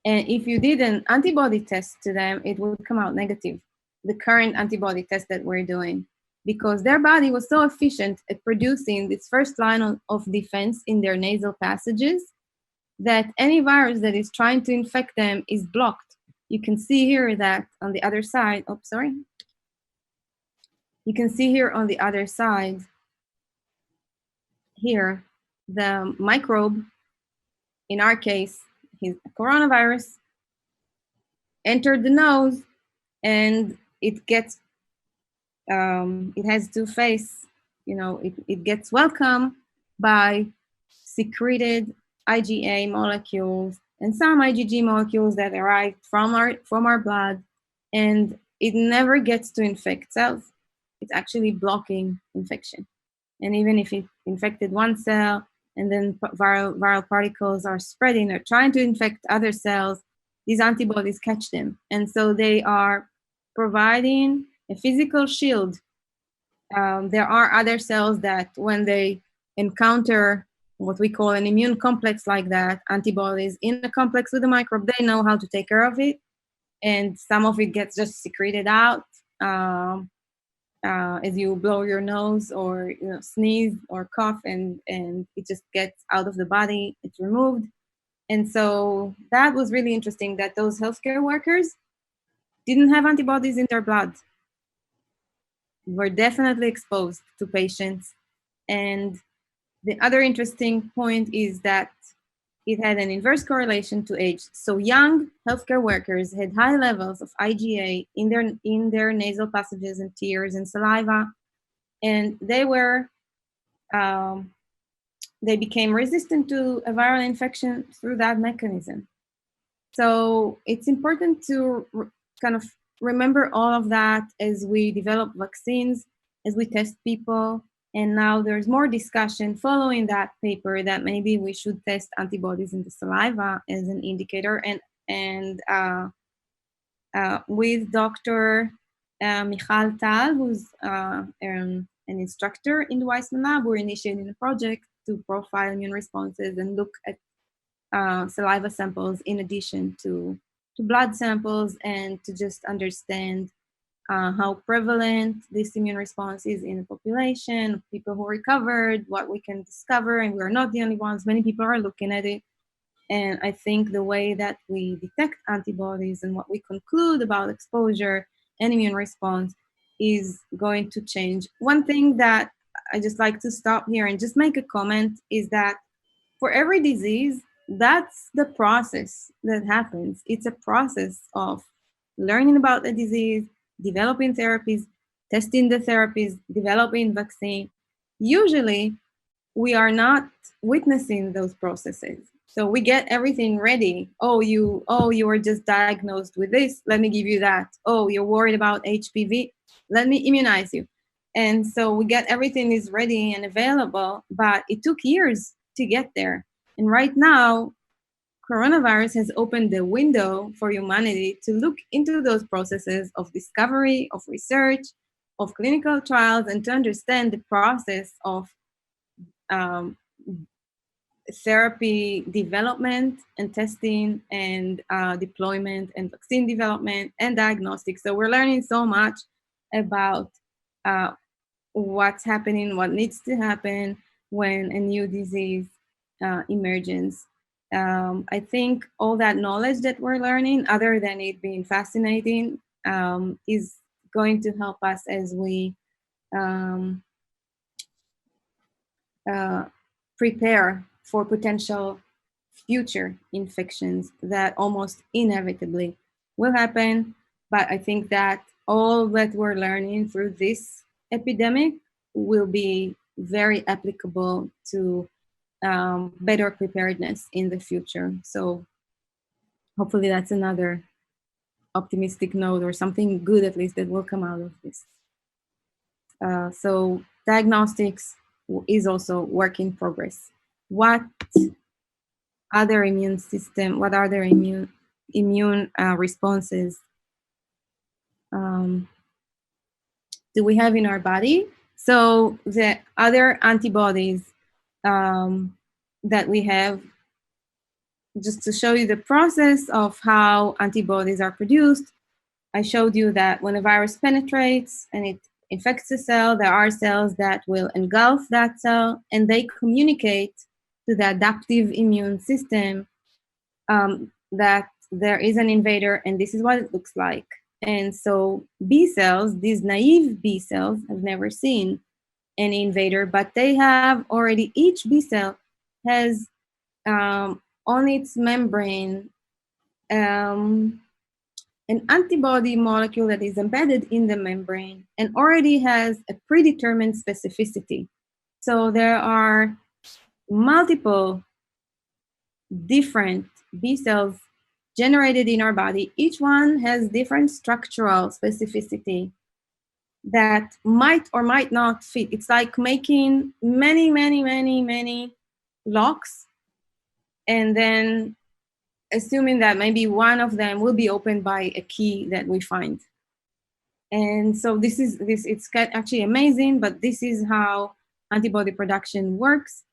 And if you did an antibody test to them, it would come out negative, the current antibody test that we're doing, because their body was so efficient at producing this first line of defense in their nasal passages that any virus that is trying to infect them is blocked. You can see here that on the other side, You can see here on the other side, here, the microbe, in our case, his coronavirus, entered the nose, and it has two faces. It gets welcomed by secreted IgA molecules and some IgG molecules that arrive from our blood, and it never gets to infect cells. It's actually blocking infection. And even if it infected one cell and then viral particles are spreading or trying to infect other cells, these antibodies catch them. And so they are providing a physical shield. There are other cells that when they encounter what we call an immune complex like that, antibodies in a complex with the microbe, they know how to take care of it. And some of it gets just secreted out as you blow your nose or sneeze or cough, and it just gets out of the body, it's removed. And so that was really interesting that those healthcare workers didn't have antibodies in their blood, were definitely exposed to patients. And the other interesting point is that it had an inverse correlation to age. So young healthcare workers had high levels of IgA in their nasal passages and tears and saliva, and they became resistant to a viral infection through that mechanism. So it's important to kind of remember all of that as we develop vaccines, as we test people. And now there's more discussion following that paper that maybe we should test antibodies in the saliva as an indicator. And with Dr. Michal Tal, who's an instructor in the Weissman Lab, we're initiating a project to profile immune responses and look at saliva samples in addition to blood samples, and to just understand how prevalent this immune response is in the population, people who recovered, what we can discover, and we're not the only ones. Many people are looking at it. And I think the way that we detect antibodies and what we conclude about exposure and immune response is going to change. One thing that I just like to stop here and just make a comment is that for every disease, that's the process that happens. It's a process of learning about the disease, developing therapies, testing the therapies, developing vaccine. Usually, we are not witnessing those processes. So we get everything ready. Oh, you were just diagnosed with this. Let me give you that. Oh, you're worried about HPV. Let me immunize you. And so we get everything is ready and available, but it took years to get there. And right now, coronavirus has opened the window for humanity to look into those processes of discovery, of research, of clinical trials, and to understand the process of um, therapy development and testing and deployment and vaccine development and diagnostics. So we're learning so much about what's happening, what needs to happen when a new disease emerges. I think all that knowledge that we're learning, other than it being fascinating, is going to help us as we prepare for potential future infections that almost inevitably will happen. But I think that all that we're learning through this epidemic will be very applicable to better preparedness in the future. So hopefully that's another optimistic note, or something good at least that will come out of this. So diagnostics is also work in progress. What are their immune responses do we have in our body? So the other antibodies that we have, just to show you the process of how antibodies are produced, I showed you that when a virus penetrates and it infects a cell, there are cells that will engulf that cell, and they communicate to the adaptive immune system that there is an invader and this is what it looks like. And so B cells, these naive B cells, have never seen an invader, but they have already, each B cell has on its membrane an antibody molecule that is embedded in the membrane and already has a predetermined specificity. So there are multiple different B cells generated in our body. Each one has different structural specificity that might or might not fit. It's like making many locks, and then assuming that maybe one of them will be opened by a key that we find. And so it's actually amazing, but this is how antibody production works.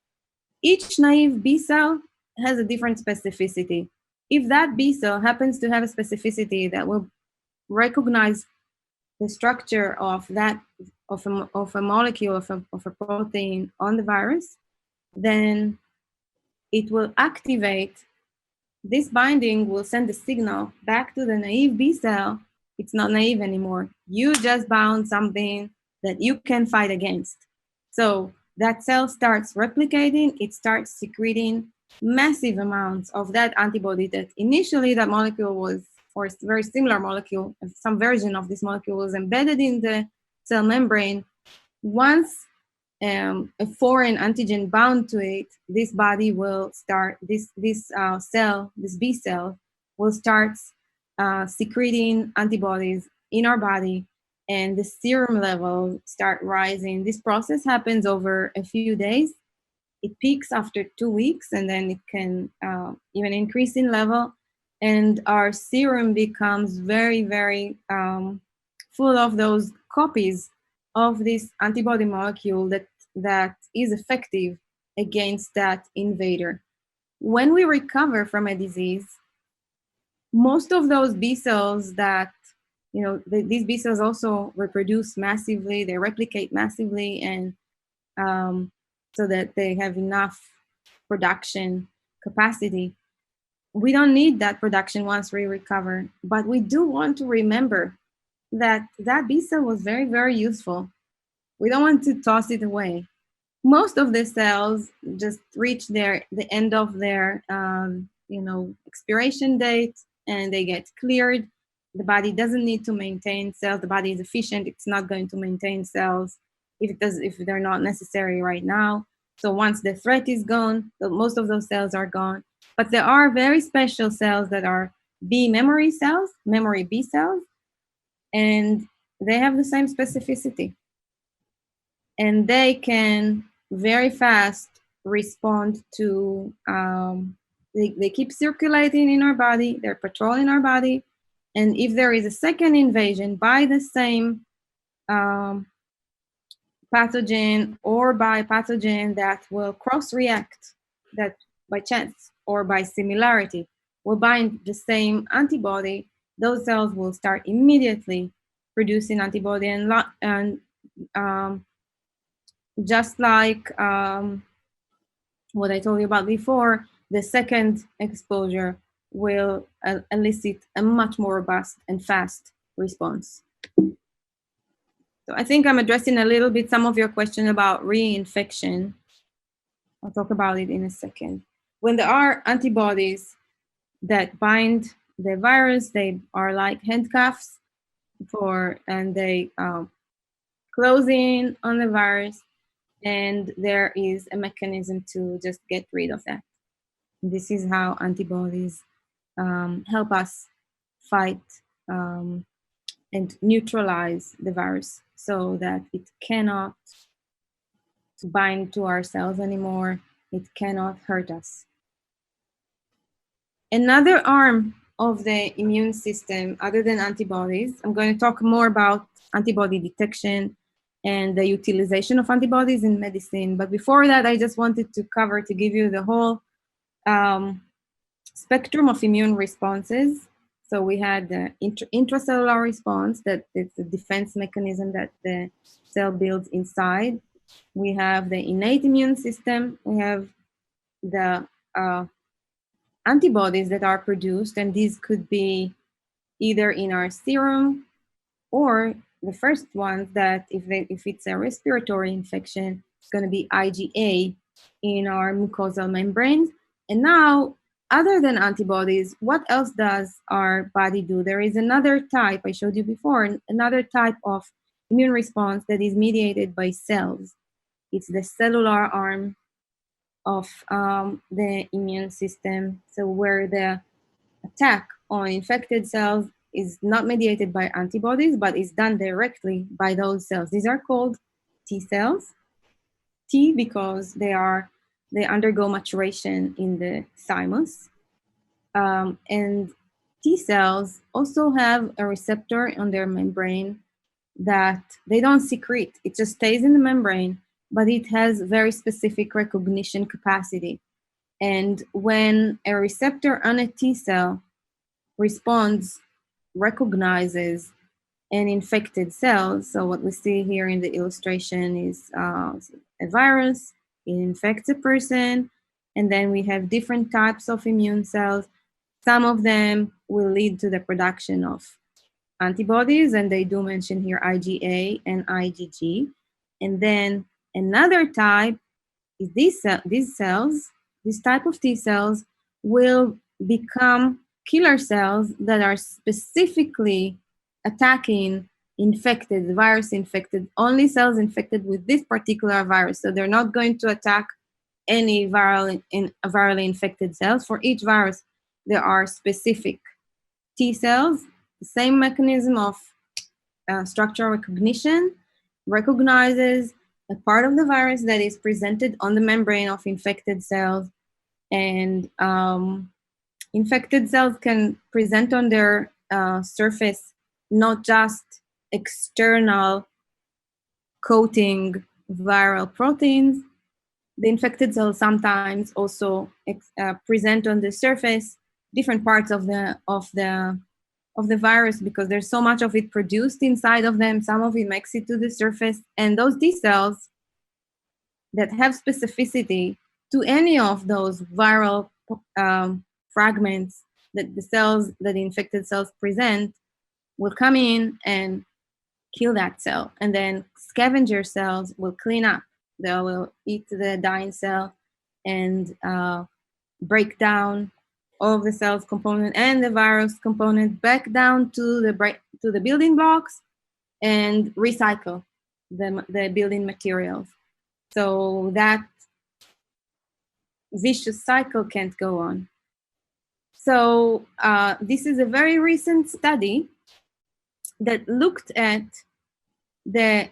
Each naive B cell has a different specificity. If that B cell happens to have a specificity that will recognize the structure of a molecule of a protein on the virus, then it will activate. This binding will send a signal back to the naive B cell. It's not naive anymore. You just bound something that you can fight against. So that cell starts replicating. It starts secreting massive amounts of that antibody that initially that molecule was, or a very similar molecule, some version of this molecule was embedded in the cell membrane. Once a foreign antigen bound to it, this body will start, this B cell will start secreting antibodies in our body, and the serum levels start rising. This process happens over a few days. It peaks after 2 weeks, and then it can even increase in level. And our serum becomes very full of those copies of this antibody molecule that is effective against that invader. When we recover from a disease, most of those B cells that, these B cells also reproduce massively, they replicate massively, and so that they have enough production capacity. We don't need that production once we recover, but we do want to remember that B cell was very useful. We don't want to toss it away. Most of the cells just reach the end of their expiration date, and they get cleared. The body doesn't need to maintain cells. The body is efficient. It's not going to maintain cells if they're not necessary right now. So once the threat is gone, most of those cells are gone. But there are very special cells that are B memory cells, memory B cells, and they have the same specificity. And they can very fast respond to They keep circulating in our body, they're patrolling our body, and if there is a second invasion by the same pathogen or by pathogen that will cross-react, that by chance or by similarity will bind the same antibody, those cells will start immediately producing antibody, and just like what I told you about before, the second exposure will elicit a much more robust and fast response. So I think I'm addressing a little bit some of your question about reinfection. I'll talk about it in a second. When there are antibodies that bind the virus, they are like handcuffs and they close in on the virus, and there is a mechanism to just get rid of that. This is how antibodies help us fight and neutralize the virus so that it cannot bind to our cells anymore. It cannot hurt us. Another arm of the immune system, other than antibodies, I'm going to talk more about antibody detection and the utilization of antibodies in medicine. But before that, I just wanted to give you the whole spectrum of immune responses. So we had the intracellular response, that it's a defense mechanism that the cell builds inside. We have the innate immune system. We have the antibodies that are produced, and these could be either in our serum, or the first ones that if it's a respiratory infection, it's going to be IgA in our mucosal membranes. And now, other than antibodies, what else does our body do? There is another type, I showed you before, another type of immune response that is mediated by cells. It's the cellular arm of the immune system. So where the attack on infected cells is not mediated by antibodies, but is done directly by those cells. These are called T cells. T because they undergo maturation in the thymus. And T cells also have a receptor on their membrane that they don't secrete. It just stays in the membrane, but it has very specific recognition capacity. And when a receptor on a T cell recognizes an infected cell, so what we see here in the illustration is a virus, it infects a person, and then we have different types of immune cells. Some of them will lead to the production of antibodies, and they do mention here IgA and IgG. And then another type is these cells, this type of T cells will become killer cells that are specifically attacking virus-infected, only cells infected with this particular virus. So they're not going to attack any virally infected cells. For each virus, there are specific T cells, the same mechanism of structural recognition, recognizes a part of the virus that is presented on the membrane of infected cells. And infected cells can present on their surface not just external coating viral proteins. The infected cells sometimes also present on the surface different parts of the virus, because there's so much of it produced inside of them. Some of it makes it to the surface, and those T cells that have specificity to any of those viral fragments that the infected cells present will come in and kill that cell, and then scavenger cells will clean up. They will eat the dying cell and break down all of the cells component and the virus component back down to the building blocks and recycle the building materials. So that vicious cycle can't go on. So this is a very recent study that looked at the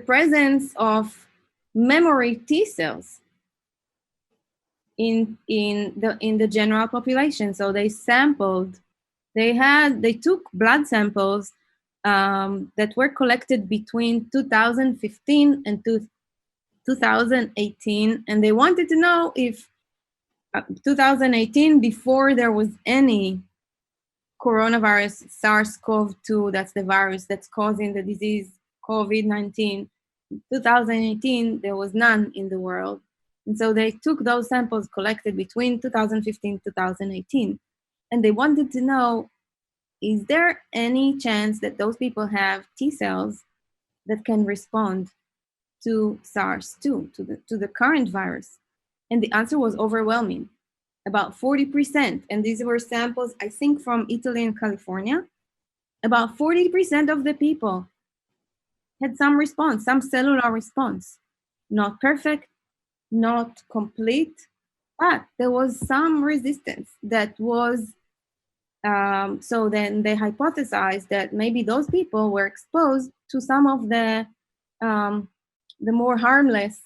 presence of memory T cells in the general population. So they sampled, they took blood samples that were collected between 2015 and 2018, and they wanted to know if 2018, before there was any coronavirus, SARS-CoV-2, that's the virus that's causing the disease, COVID-19. 2018, there was none in the world. And so they took those samples collected between 2015 and 2018, and they wanted to know, is there any chance that those people have T cells that can respond to SARS-2, to the current virus? And the answer was overwhelming, about 40%. And these were samples, I think, from Italy and California. About 40% of the people had some response, some cellular response. Not perfect, not complete, but there was some resistance that was, so then they hypothesized that maybe those people were exposed to some of the more harmless.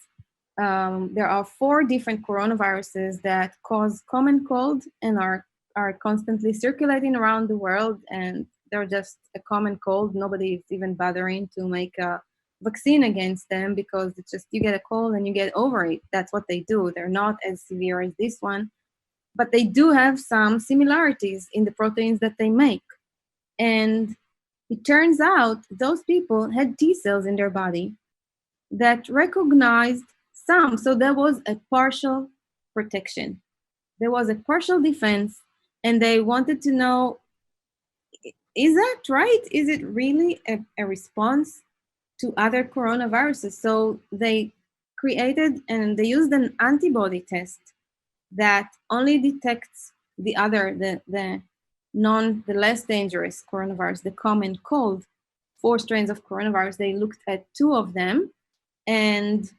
There are 4 different coronaviruses that cause common cold and are constantly circulating around the world, and they're just a common cold. Nobody is even bothering to make a vaccine against them because it's just, you get a cold and you get over it. That's what they do. They're not as severe as this one, but they do have some similarities in the proteins that they make. And it turns out those people had T cells in their body that recognized some. So there was a partial protection. There was a partial defense, and they wanted to know, is that right? Is it really a response to other coronaviruses? So they created and they used an antibody test that only detects the other, the less dangerous coronavirus, the common cold. 4 strains of coronavirus. They looked at 2 of them, and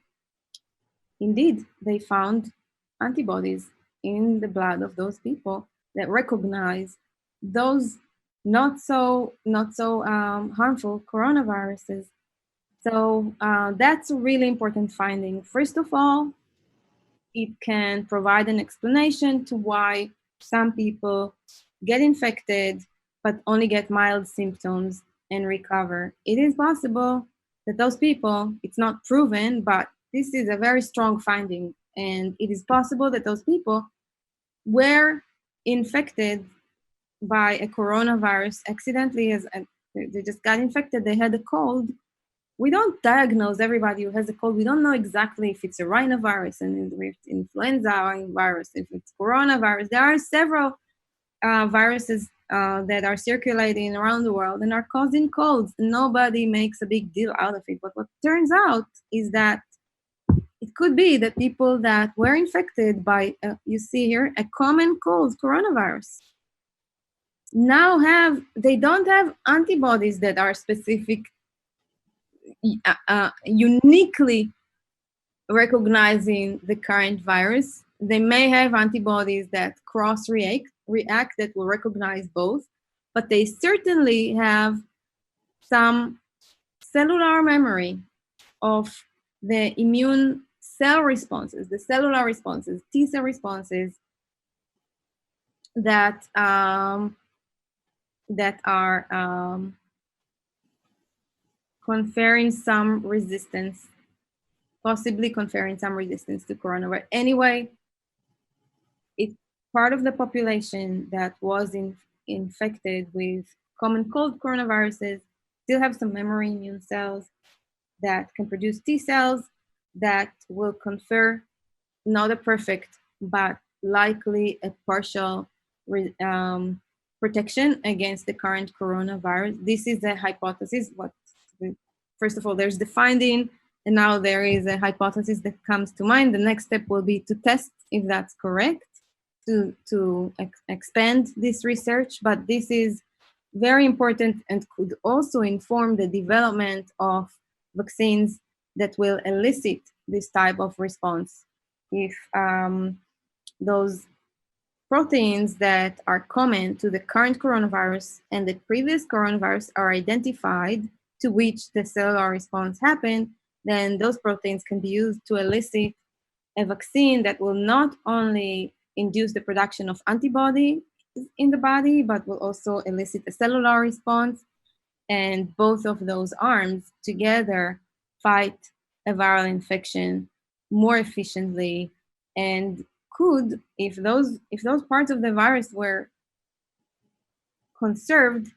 indeed, they found antibodies in the blood of those people that recognize those not so harmful coronaviruses. So that's a really important finding. First of all, it can provide an explanation to why some people get infected but only get mild symptoms and recover. It is possible that those people, it's not proven, but this is a very strong finding, and it is possible that those people were infected by a coronavirus accidentally, they just got infected, they had a cold. We don't diagnose everybody who has a cold. We don't know exactly if it's a rhinovirus and if it's influenza virus, if it's coronavirus. There are several viruses that are circulating around the world and are causing colds. Nobody makes a big deal out of it. But what turns out is that it could be that people that were infected by, you see here, a common cold coronavirus, now they don't have antibodies that are specific, uniquely recognizing the current virus. They may have antibodies that cross-react, that will recognize both, but they certainly have some cellular memory of the immune cell responses, the cellular responses, T cell responses that are conferring some resistance, possibly conferring some resistance to coronavirus. Anyway, it's part of the population that was infected with common cold coronaviruses still have some memory immune cells that can produce T cells that will confer not a perfect, but likely a partial protection against the current coronavirus. This is a hypothesis. First of all, there's the finding, and now there is a hypothesis that comes to mind. The next step will be to test if that's correct, to expand this research, but this is very important and could also inform the development of vaccines that will elicit this type of response. If those proteins that are common to the current coronavirus and the previous coronavirus are identified, to which the cellular response happened, then those proteins can be used to elicit a vaccine that will not only induce the production of antibody in the body, but will also elicit a cellular response. And both of those arms together fight a viral infection more efficiently, and could, if those parts of the virus were conserved,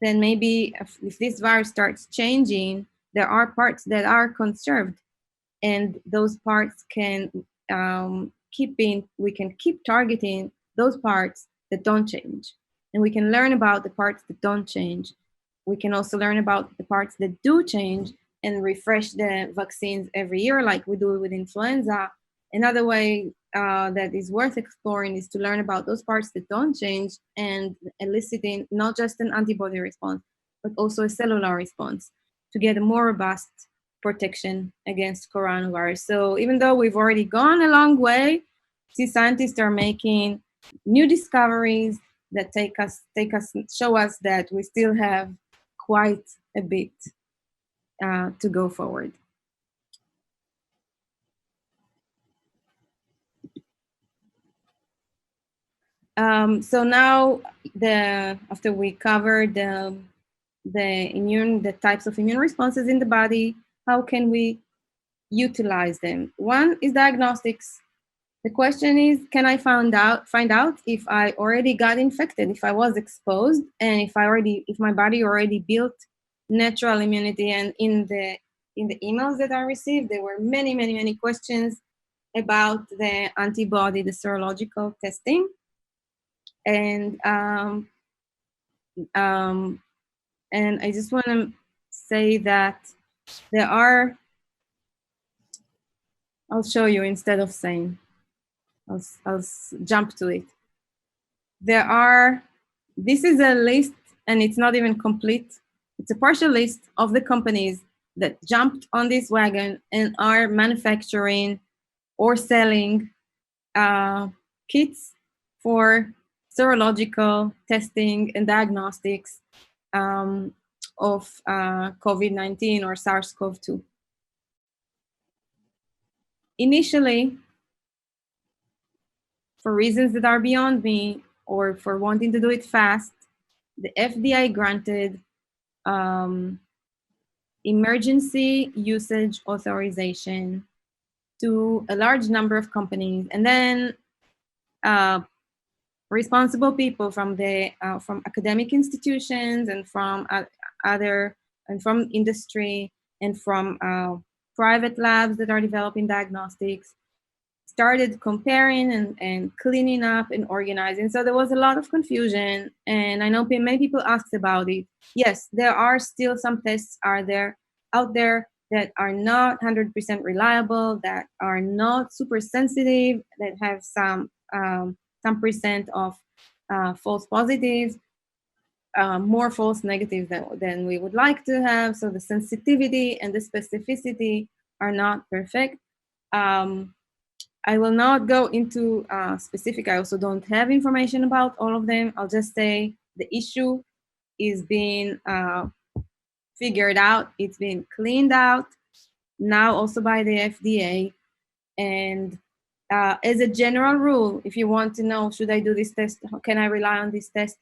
then maybe if this virus starts changing, there are parts that are conserved, and those parts can we can keep targeting those parts that don't change, and we can learn about the parts that don't change. We can also learn about the parts that do change and refresh the vaccines every year, like we do with influenza. Another way that is worth exploring is to learn about those parts that don't change and eliciting not just an antibody response, but also a cellular response to get a more robust protection against coronavirus. So even though we've already gone a long way, see, scientists are making new discoveries that show us that we still have quite a bit to go forward. So now, after we covered the types of immune responses in the body, how can we utilize them? One is diagnostics. The question is, can I find out if I already got infected, if I was exposed, and if my body already built natural immunity? And in the emails that I received, there were many questions about the antibody, the serological testing. And I just want to say that there are, I'll show you instead of saying, I'll jump to it. This is a list, and it's not even complete. It's a partial list of the companies that jumped on this wagon and are manufacturing or selling kits for serological testing and diagnostics of COVID-19 or SARS-CoV-2. Initially, for reasons that are beyond me, or for wanting to do it fast, the FDA granted emergency usage authorization to a large number of companies, and then responsible people from academic institutions and from from industry and from private labs that are developing diagnostics started comparing and cleaning up and organizing. So there was a lot of confusion, and I know many people asked about it. Yes, there are still some tests out there that are not 100% reliable, that are not super sensitive, that have some percent of false positives, more false negatives than we would like to have. So the sensitivity and the specificity are not perfect. I will not go into specific. I also don't have information about all of them. I'll just say the issue is being figured out. It's being cleaned out now also by the FDA. And as a general rule, if you want to know, should I do this test? How can I rely on this test?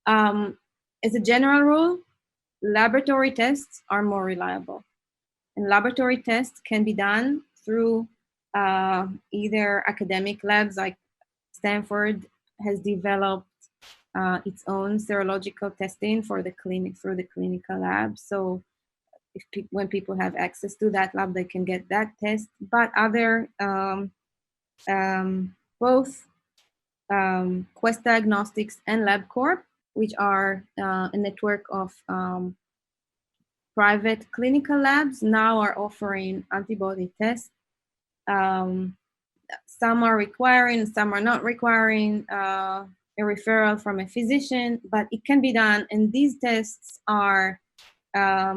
As a general rule, laboratory tests are more reliable. And laboratory tests can be done through either academic labs, like Stanford has developed its own serological testing for the clinical lab. So when people have access to that lab, they can get that test. But other, both Quest Diagnostics and LabCorp, which are a network of private clinical labs, now are offering antibody tests. Some are requiring, some are not requiring a referral from a physician, but it can be done. And these tests are, I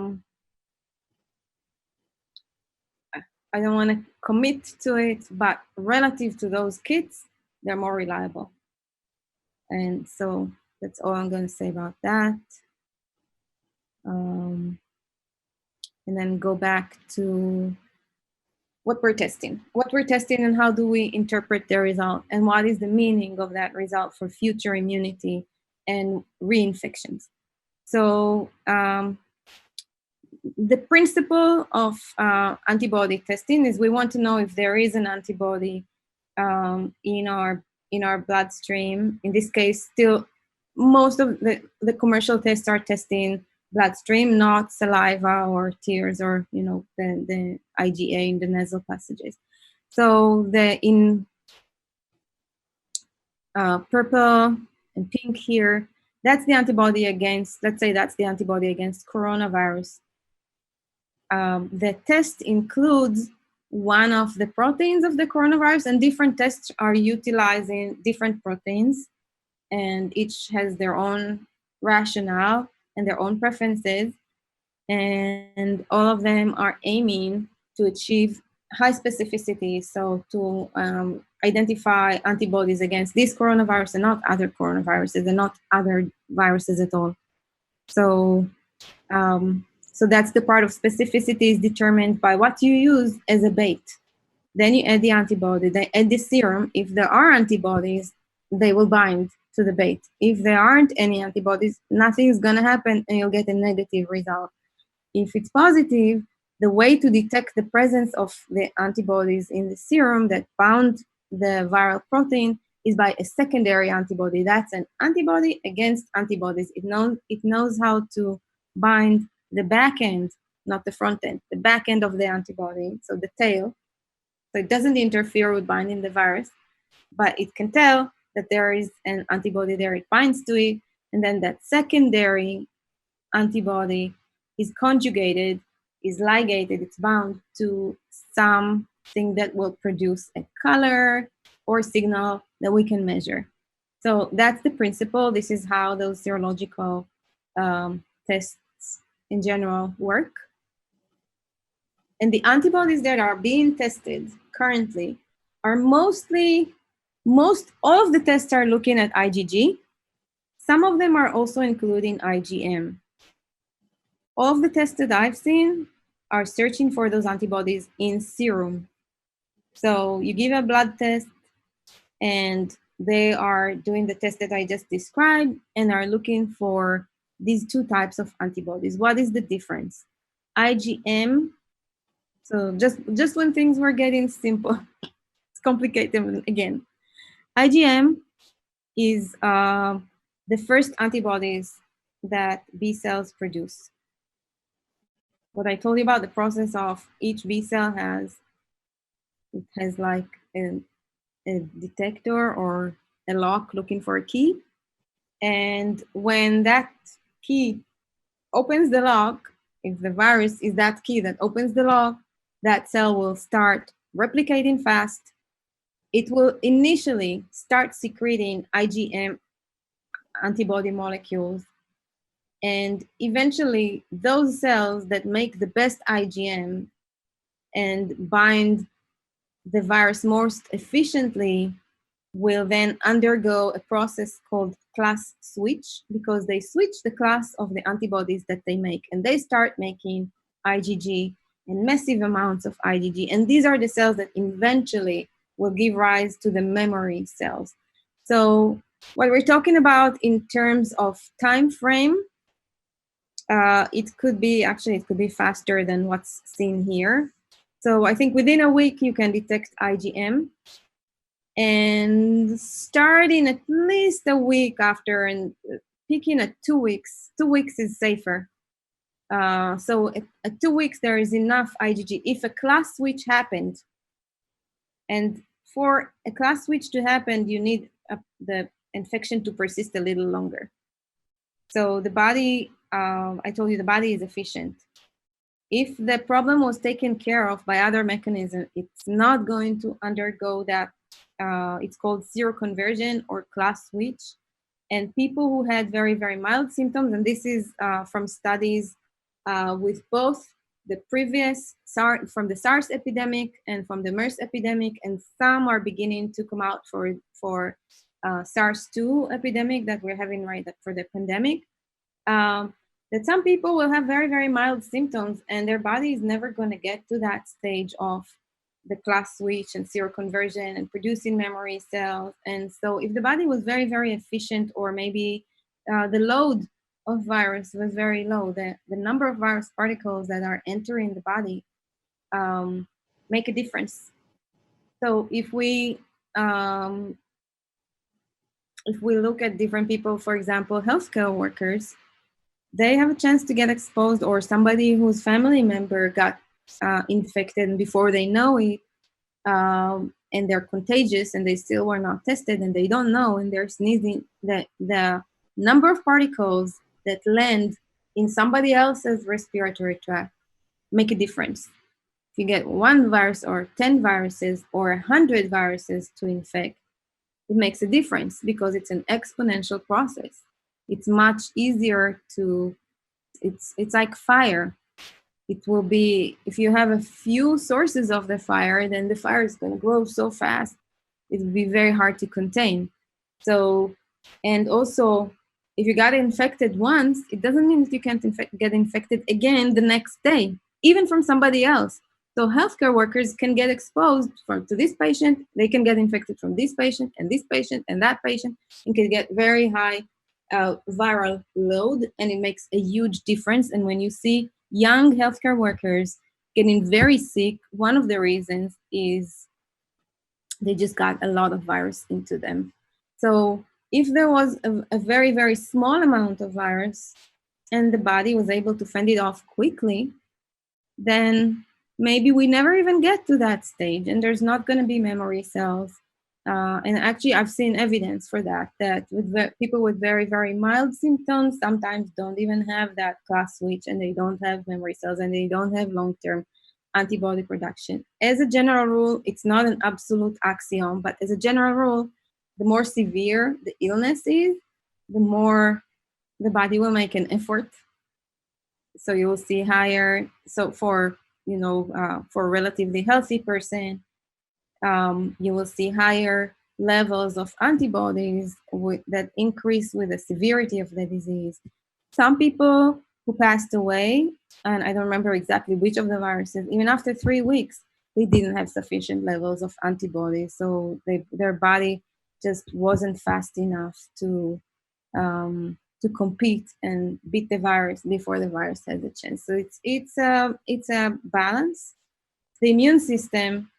don't want to commit to it, but relative to those kits, they're more reliable. And so that's all I'm going to say about that. And then go back to what we're testing, and how do we interpret the result, and what is the meaning of that result for future immunity and reinfections. So the principle of antibody testing is we want to know if there is an antibody in our bloodstream. In this case, still most of the commercial tests are testing bloodstream, not saliva or tears or the IgA in the nasal passages. So in purple and pink here, that's the antibody against, let's say that's the antibody against coronavirus. The test includes one of the proteins of the coronavirus, and different tests are utilizing different proteins, and each has their own rationale and their own preferences, and all of them are aiming to achieve high specificity, so to identify antibodies against this coronavirus and not other coronaviruses and not other viruses at all. So so that's the part of specificity is determined by what you use as a bait. Then you add the antibody, then add the serum. If there are antibodies, they will bind to the bait. If there aren't any antibodies, nothing is going to happen and you'll get a negative result. If it's positive, the way to detect the presence of the antibodies in the serum that bound the viral protein is by a secondary antibody. That's an antibody against antibodies. It knows how to bind the back end, not the front end, the back end of the antibody, so the tail. So it doesn't interfere with binding the virus, but it can tell that there is an antibody there, it binds to it, and then that secondary antibody is conjugated, is ligated, it's bound to something that will produce a color or signal that we can measure. So that's the principle. This is how those serological tests in general work. And the antibodies that are being tested currently are all of the tests are looking at IgG. Some of them are also including IgM. All of the tests that I've seen are searching for those antibodies in serum. So you give a blood test and they are doing the test that I just described and are looking for these two types of antibodies. What is the difference? IgM, so just when things were getting simple, it's complicated again. IgM is the first antibodies that B cells produce. What I told you about the process of each B cell has like a detector or a lock looking for a key. And when that key opens the lock, if the virus is that key that opens the lock, that cell will start replicating fast. It will initially start secreting IgM antibody molecules. And eventually, those cells that make the best IgM and bind the virus most efficiently will then undergo a process called class switch, because they switch the class of the antibodies that they make, and they start making IgG and massive amounts of IgG. And these are the cells that eventually will give rise to the memory cells. So what we're talking about in terms of time frame, it could be faster than what's seen here. So I think within a week you can detect IgM, and starting at least a week after and peaking at 2 weeks. 2 weeks is safer. So at 2 weeks there is enough IgG. If a class switch happened, and for a class switch to happen, you need the infection to persist a little longer. So the body, I told you the body is efficient. If the problem was taken care of by other mechanisms, it's not going to undergo that. It's called seroconversion or class switch. And people who had very, very mild symptoms, and this is from studies with both the previous from the SARS epidemic and from the MERS epidemic, and some are beginning to come out for SARS-2 epidemic that we're having for the pandemic. That some people will have very, very mild symptoms and their body is never going to get to that stage of the class switch and seroconversion and producing memory cells. And so if the body was very, very efficient, or maybe the load of virus was very low, the number of virus particles that are entering the body make a difference. So if we look at different people, for example, healthcare workers, they have a chance to get exposed, or somebody whose family member got infected before they know it, and they're contagious and they still were not tested and they don't know, and they're sneezing, the number of particles that land in somebody else's respiratory tract make a difference. If you get 1 virus or 10 viruses or 100 viruses to infect, it makes a difference because it's an exponential process. It's much easier to, it's like fire. It will be, if you have a few sources of the fire, then the fire is going to grow so fast, it will be very hard to contain. So, and also, if you got infected once, it doesn't mean that you can't get infected again the next day, even from somebody else. So healthcare workers can get exposed to this patient, they can get infected from this patient and that patient, and can get very high viral load, and it makes a huge difference. And when you see young healthcare workers getting very sick, one of the reasons is they just got a lot of virus into them. So if there was a very, very small amount of virus and the body was able to fend it off quickly, then maybe we never even get to that stage, and there's not going to be memory cells. And actually, I've seen evidence for that, that with people with very, very mild symptoms sometimes don't even have that class switch, and they don't have memory cells, and they don't have long-term antibody production. As a general rule, it's not an absolute axiom, but as a general rule, the more severe the illness is, the more the body will make an effort. So you will see higher, so for, for a relatively healthy person, you will see higher levels of antibodies that increase with the severity of the disease. Some people who passed away, and I don't remember exactly which of the viruses, even after 3 weeks, they didn't have sufficient levels of antibodies. So their body just wasn't fast enough to compete and beat the virus before the virus has a chance. So it's a balance. The immune system,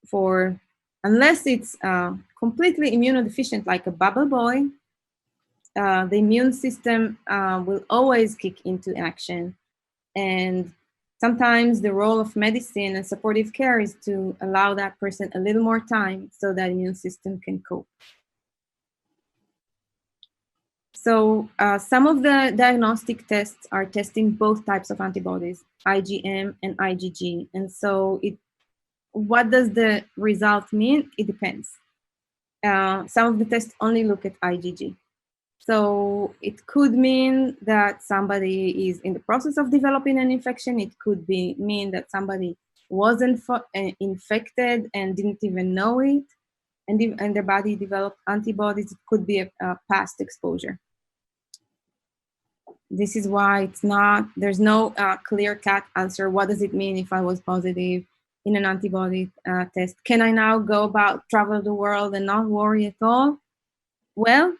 for unless it's completely immunodeficient, like a bubble boy, the immune system will always kick into action. And sometimes the role of medicine and supportive care is to allow that person a little more time so that immune system can cope. So some of the diagnostic tests are testing both types of antibodies, IgM and IgG. And so what does the result mean? It depends. Some of the tests only look at IgG. So it could mean that somebody is in the process of developing an infection. It could mean that somebody wasn't infected and didn't even know it, and their body developed antibodies. It could be a past exposure. This is why there's no clear-cut answer. What does it mean if I was positive in an antibody test? Can I now go about travel the world and not worry at all? Well,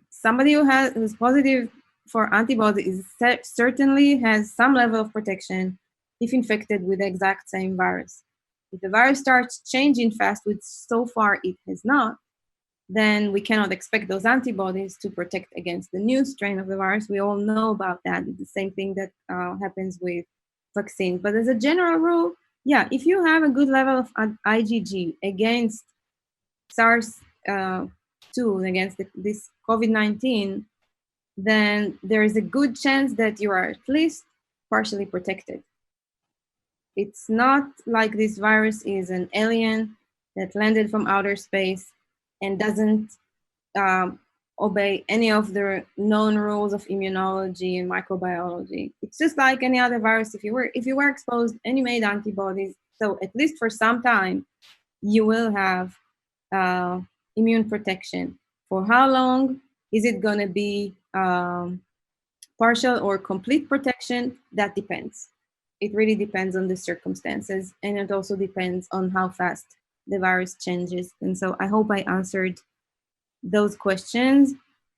somebody who's positive for antibodies certainly has some level of protection if infected with the exact same virus. If the virus starts changing fast, which so far it has not, then we cannot expect those antibodies to protect against the new strain of the virus. We all know about that. It's the same thing that happens with vaccines. But as a general rule, yeah, if you have a good level of IgG against SARS-2, against this COVID-19, then there is a good chance that you are at least partially protected. It's not like this virus is an alien that landed from outer space and doesn't obey any of the known rules of immunology and microbiology. It's just like any other virus. If you were exposed and you made antibodies, so at least for some time, you will have immune protection. For how long? Is it going to be partial or complete protection? That depends. it really depends on the circumstances, and it also depends on how fast the virus changes. And so I hope I answered those questions.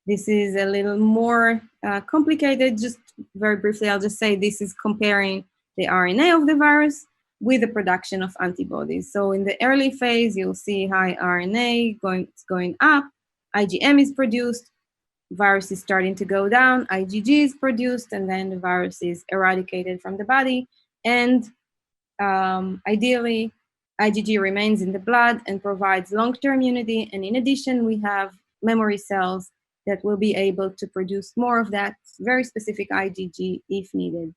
This is a little more complicated. Just very briefly, I'll just say this is comparing the RNA of the virus with the production of antibodies. So in the early phase, you'll see high RNA going up, IgM is produced, virus is starting to go down, IgG is produced, and then the virus is eradicated from the body. And ideally, IgG remains in the blood and provides long-term immunity. And in addition, we have memory cells that will be able to produce more of that very specific IgG if needed.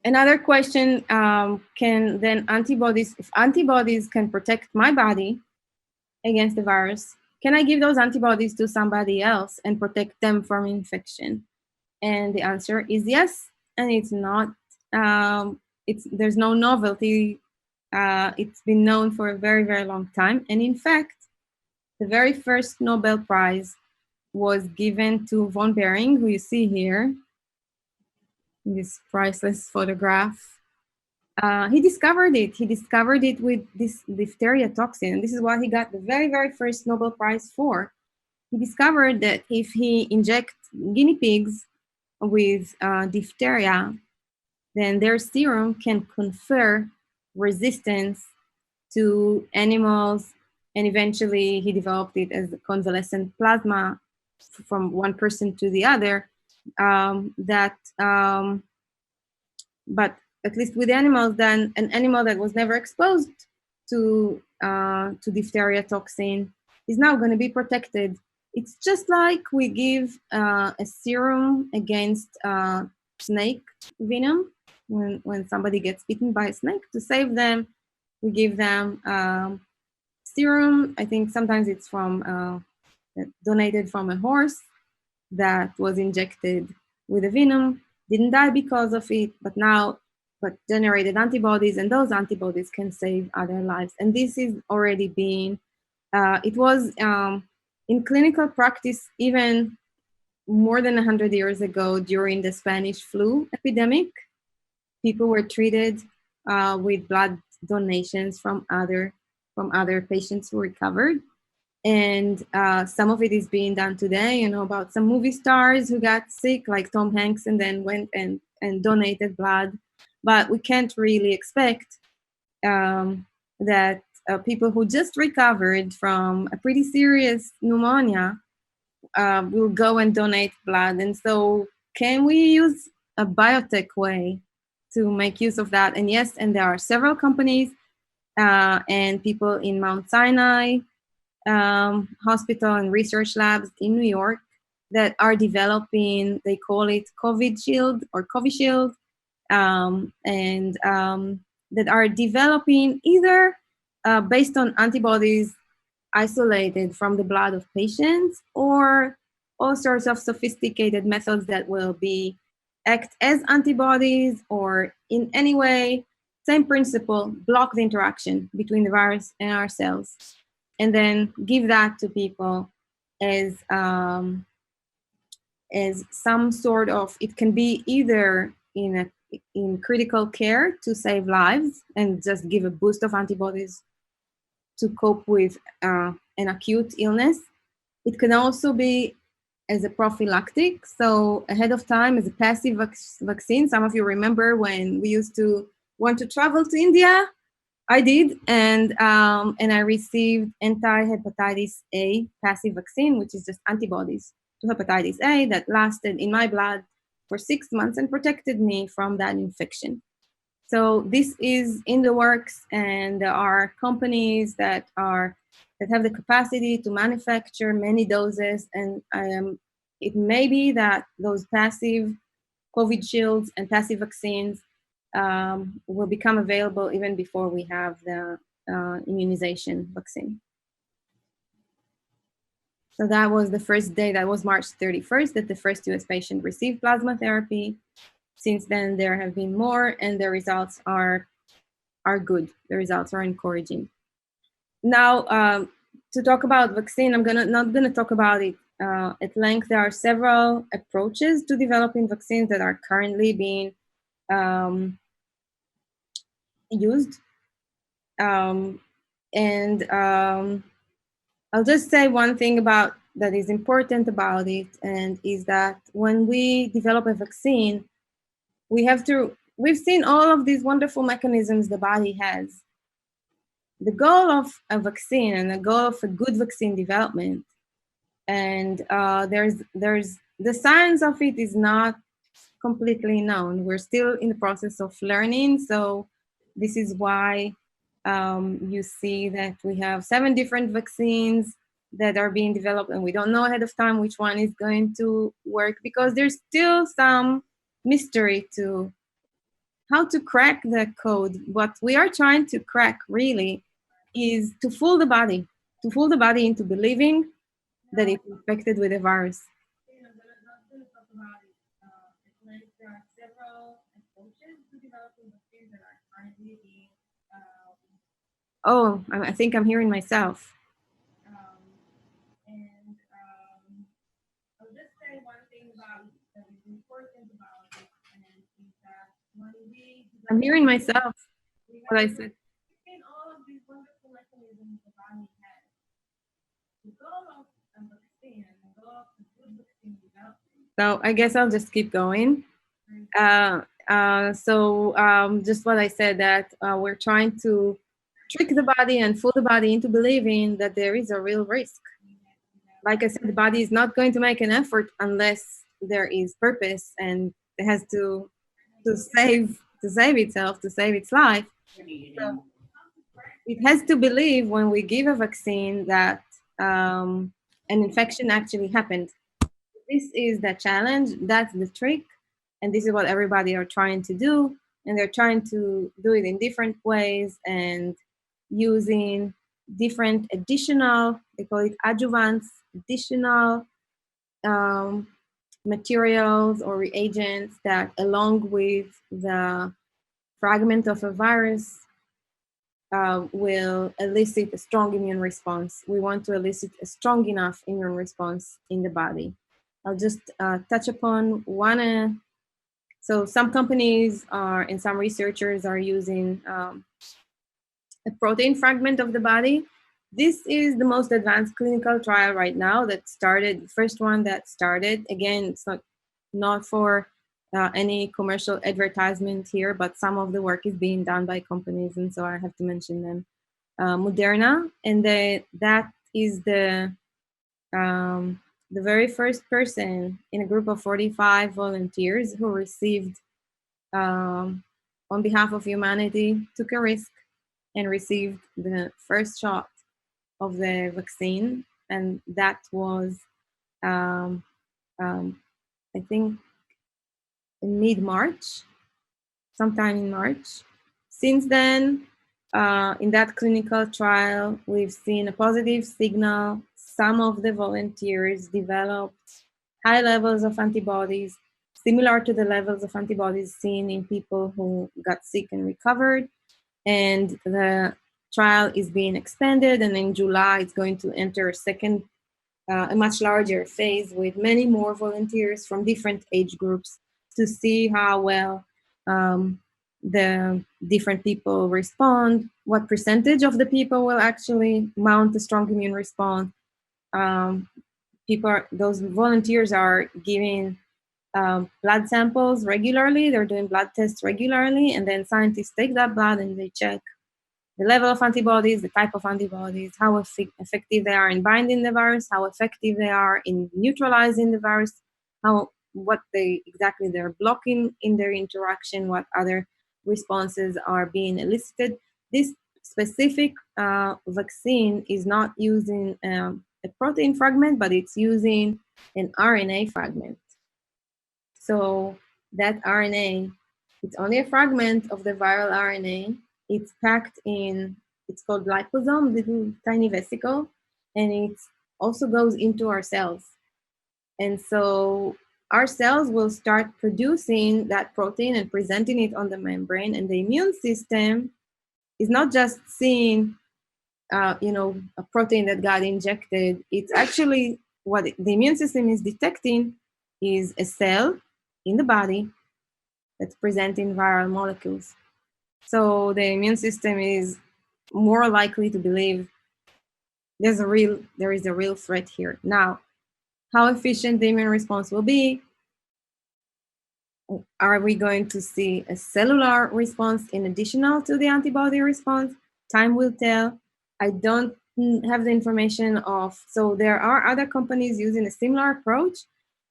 Another question, can then antibodies, if antibodies can protect my body against the virus, can I give those antibodies to somebody else and protect them from infection? And the answer is yes, and it's not, there's no novelty. It's been known for a very, very long time. And in fact, the very first Nobel Prize was given to von Behring, who you see here, in this priceless photograph. He discovered it. He discovered it with this diphtheria toxin. And this is what he got the very, very first Nobel Prize for. He discovered that if he injects guinea pigs with diphtheria, then their serum can confer resistance to animals. And eventually he developed it as convalescent plasma from one person to the other. But at least with animals, then an animal that was never exposed to diphtheria toxin is now going to be protected. It's just like we give a serum against snake venom. When somebody gets bitten by a snake, to save them, we give them serum. I think sometimes it's from donated from a horse that was injected with a venom, didn't die because of it, but generated antibodies, and those antibodies can save other lives. And this is already being, it was in clinical practice even more than 100 years ago during the Spanish flu epidemic. People were treated with blood donations from other patients who recovered. And some of it is being done today, about some movie stars who got sick, like Tom Hanks, and then went and donated blood. But we can't really expect that people who just recovered from a pretty serious pneumonia will go and donate blood. And so can we use a biotech way to make use of that? And yes, and there are several companies and people in Mount Sinai hospital and research labs in New York that are developing, they call it COVID Shield or Covishield, and that are developing either based on antibodies isolated from the blood of patients, or all sorts of sophisticated methods that will act as antibodies, or in any way, same principle, block the interaction between the virus and our cells, and then give that to people as some sort of, it can be either in critical care to save lives and just give a boost of antibodies to cope with an acute illness. It can also be as a prophylactic, so ahead of time as a passive vaccine. Some of you remember when we used to want to travel to India. I did, and I received anti-hepatitis A passive vaccine, which is just antibodies to hepatitis A that lasted in my blood for 6 months and protected me from that infection. So this is in the works, and there are companies that have the capacity to manufacture many doses, and it may be that those passive COVID shields and passive vaccines will become available even before we have the immunization vaccine. So that was the first day, that was March 31st, that the first US patient received plasma therapy. Since then, there have been more, and the results are good. The results are encouraging. Now, to talk about vaccine, I'm not gonna talk about it at length. There are several approaches to developing vaccines that are currently being used. I'll just say one thing about that is important about it, and is that when we develop a vaccine, we've seen all of these wonderful mechanisms the body has. The goal of a vaccine and the goal of a good vaccine development, and there's the science of it is not completely known. We're still in the process of learning, so this is why you see that we have 7 different vaccines that are being developed, and we don't know ahead of time which one is going to work, because there's still some mystery to how to crack the code. What we are trying to crack really is to fool the body into believing that it's infected with a virus. There are several approaches to developing vaccines that are currently being. Oh, I think I'm hearing myself. I'll just say one thing about that is important about it, and is that when I'm hearing myself. What I said. In all of these wonderful mechanisms the body has, the goal of a vaccine and the goal of the good vaccine development. So I guess I'll just keep going. Just what I said, that we're trying to trick the body and fool the body into believing that there is a real risk. Like I said, the body is not going to make an effort unless there is purpose, and it has to save itself, to save its life. So it has to believe when we give a vaccine that an infection actually happened. This is the challenge, that's the trick, and this is what everybody are trying to do, and they're trying to do it in different ways and using different additional, they call it adjuvants, additional materials or reagents that, along with the fragment of a virus, will elicit a strong immune response. We want to elicit a strong enough immune response in the body. I'll just touch upon one. So some companies and some researchers are using a protein fragment of the body. This is the most advanced clinical trial right now that started, the first one that started. Again, it's not for any commercial advertisement here, but some of the work is being done by companies, and so I have to mention them. Moderna, and that is the very first person in a group of 45 volunteers who received, on behalf of humanity, took a risk and received the first shot of the vaccine, and that was, I think, in mid-March, sometime in March. Since then, in that clinical trial, we've seen a positive signal. Some of the volunteers developed high levels of antibodies, similar to the levels of antibodies seen in people who got sick and recovered. And the trial is being expanded, and in July, it's going to enter a much larger phase with many more volunteers from different age groups to see how well the different people respond, what percentage of the people will actually mount a strong immune response. Those volunteers are giving blood samples regularly, they're doing blood tests regularly, and then scientists take that blood and they check the level of antibodies, the type of antibodies, how effective they are in binding the virus, how effective they are in neutralizing the virus, what exactly they're blocking in their interaction, what other responses are being elicited. This specific vaccine is not using a protein fragment, but it's using an RNA fragment. So that RNA, it's only a fragment of the viral RNA. It's packed in, it's called liposome, little tiny vesicle, and it also goes into our cells. And so our cells will start producing that protein and presenting it on the membrane, and the immune system is not just seeing, a protein that got injected. It's actually what the immune system is detecting is a cell in the body that's presenting viral molecules. So the immune system is more likely to believe there is a real threat here. Now, how efficient the immune response will be? Are we going to see a cellular response in addition to the antibody response? Time will tell. I don't have the information of, so there are other companies using a similar approach,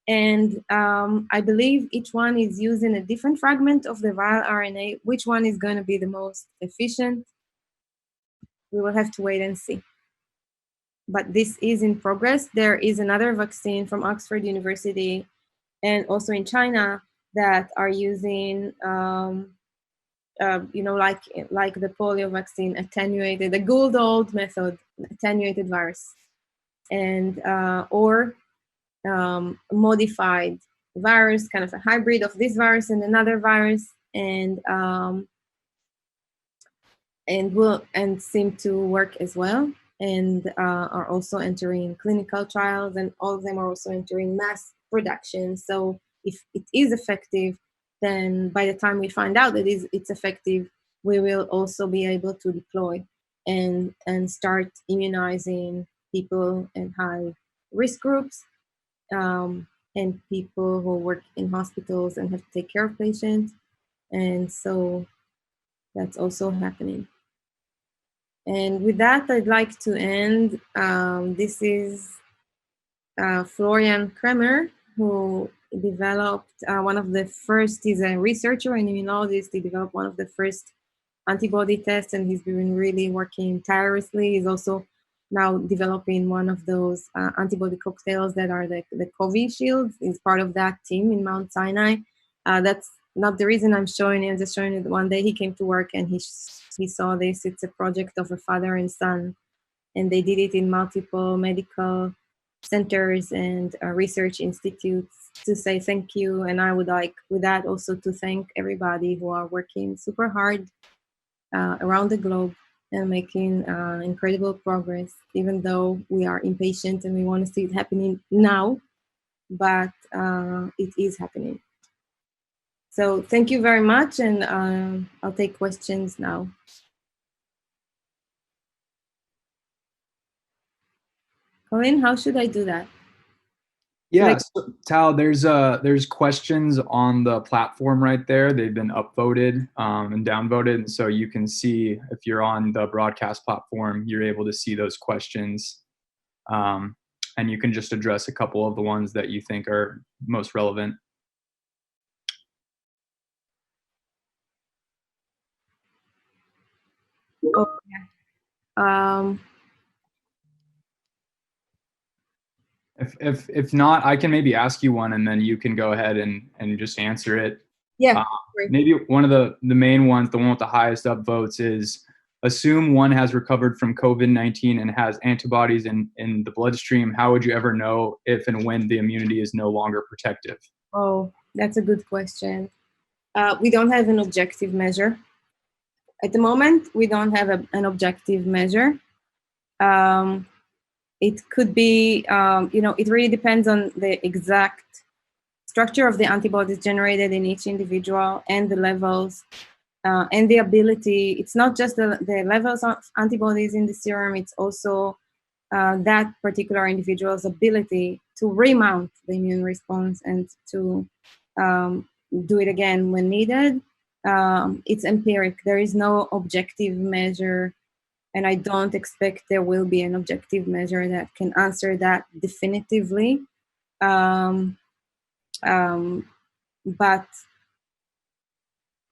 and I believe each one is using a different fragment of the viral RNA. Which one is going to be the most efficient? We will have to wait and see. But this is in progress. There is another vaccine from Oxford University and also in China that are using, like the polio vaccine, attenuated, the good old method, attenuated virus, and or modified virus, kind of a hybrid of this virus and another virus, and seem to work as well, and are also entering clinical trials, and all of them are also entering mass production. So if it is effective, then by the time we find out that it's effective, we will also be able to deploy and start immunizing people in high risk groups, and people who work in hospitals and have to take care of patients. And so that's also happening. And with that, I'd like to end. This is Florian Kremer, who developed one of the first, he's a researcher and immunologist. He developed one of the first antibody tests, and he's been really working tirelessly. He's also now developing one of those antibody cocktails that are the COVID shields. He's part of that team in Mount Sinai. That's not the reason I'm showing it. I'm just showing it. One day he came to work and he saw this. It's a project of a father and son, and they did it in multiple medical centers and research institutes to say thank you. And I would like with that also to thank everybody who are working super hard around the globe and making incredible progress, even though we are impatient and we want to see it happening now, but it is happening. So thank you very much, and I'll take questions now. Colin, how should I do that? Yeah, so, Tal, there's questions on the platform right there. They've been upvoted and downvoted, and so you can see if you're on the broadcast platform, you're able to see those questions, and you can just address a couple of the ones that you think are most relevant. Oh, yeah. If not, I can maybe ask you one, and then you can go ahead and just answer it. Yeah. Maybe one of the main ones, the one with the highest upvotes, is assume one has recovered from COVID-19 and has antibodies in the bloodstream. How would you ever know if and when the immunity is no longer protective? Oh, that's a good question. We don't have an objective measure. At the moment, we don't have an objective measure. It could be, it really depends on the exact structure of the antibodies generated in each individual and the levels and the ability. It's not just the levels of antibodies in the serum, it's also that particular individual's ability to remount the immune response and to do it again when needed. It's empiric. There is no objective measure, and I don't expect there will be an objective measure that can answer that definitively. But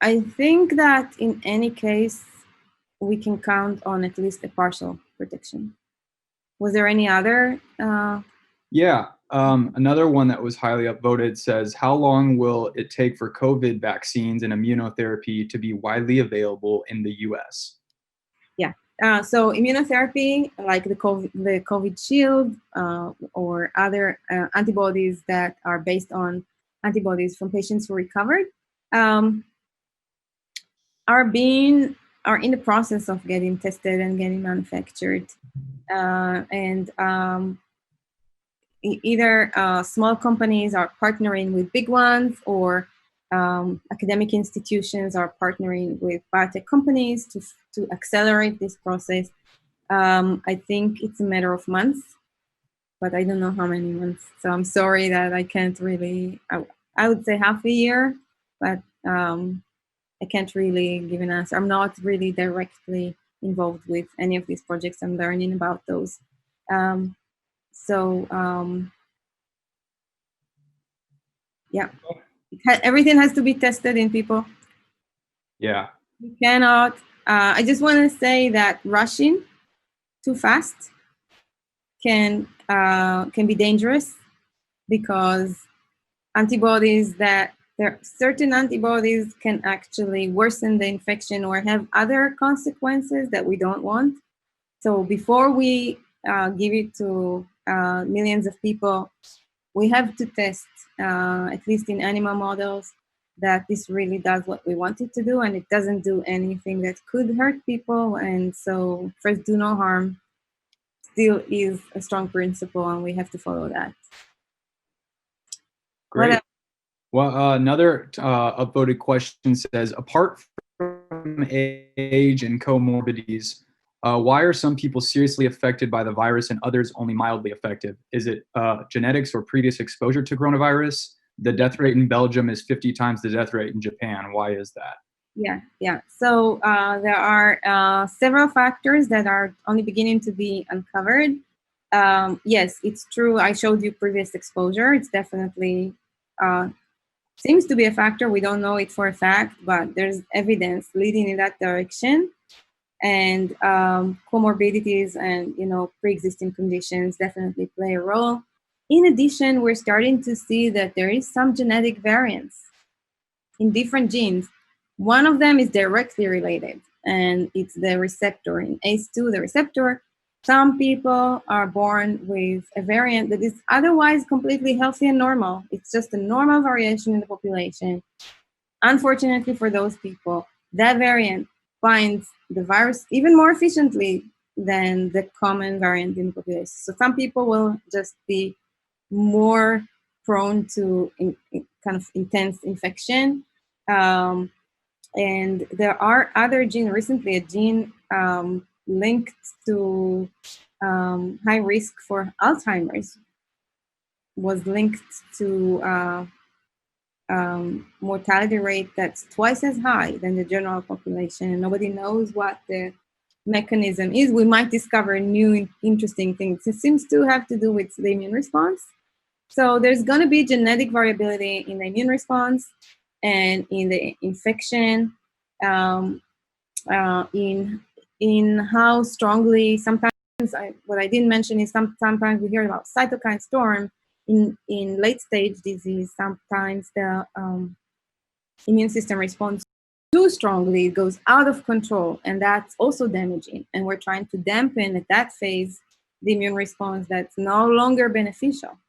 I think that in any case, we can count on at least a partial protection. Was there any other? Yeah, another one that was highly upvoted says, how long will it take for COVID vaccines and immunotherapy to be widely available in the US? Yeah, so immunotherapy, like the COVID shield or other antibodies that are based on antibodies from patients who recovered, are in the process of getting tested and getting manufactured. either small companies are partnering with big ones, or academic institutions are partnering with biotech companies to accelerate this process. I think it's a matter of months, but I don't know how many months. So I'm sorry that I can't really, I would say half a year, but I can't really give an answer. I'm not really directly involved with any of these projects. I'm learning about those. Yeah, everything has to be tested in people. Yeah. You cannot, I just want to say that rushing too fast can be dangerous, because certain antibodies can actually worsen the infection or have other consequences that we don't want. So before we give it to millions of people, we have to test, at least in animal models, that this really does what we want it to do, and it doesn't do anything that could hurt people. And so first, do no harm still is a strong principle, and we have to follow that. Great. Well, another upvoted question says, apart from age and comorbidities, why are some people seriously affected by the virus and others only mildly affected? Is it genetics or previous exposure to coronavirus? The death rate in Belgium is 50 times the death rate in Japan. Why is that? Yeah. So there are several factors that are only beginning to be uncovered. Yes, it's true. I showed you previous exposure. It's definitely seems to be a factor. We don't know it for a fact, but there's evidence leading in that direction. And comorbidities and pre-existing conditions definitely play a role. In addition, we're starting to see that there is some genetic variance in different genes. One of them is directly related, and it's the receptor. In ACE2, the receptor, some people are born with a variant that is otherwise completely healthy and normal. It's just a normal variation in the population. Unfortunately for those people, that variant binds the virus even more efficiently than the common variant in the population. So some people will just be more prone to kind of intense infection. And there are other genes, recently a gene linked to high risk for Alzheimer's was linked to mortality rate that's twice as high than the general population. And nobody knows what the mechanism is. We might discover new interesting things. It seems to have to do with the immune response. So there's going to be genetic variability in the immune response and in the infection, in how strongly, sometimes, what I didn't mention is sometimes we hear about cytokine storm in late stage disease. Sometimes the immune system responds too strongly, it goes out of control, and that's also damaging. And we're trying to dampen at that phase the immune response that's no longer beneficial.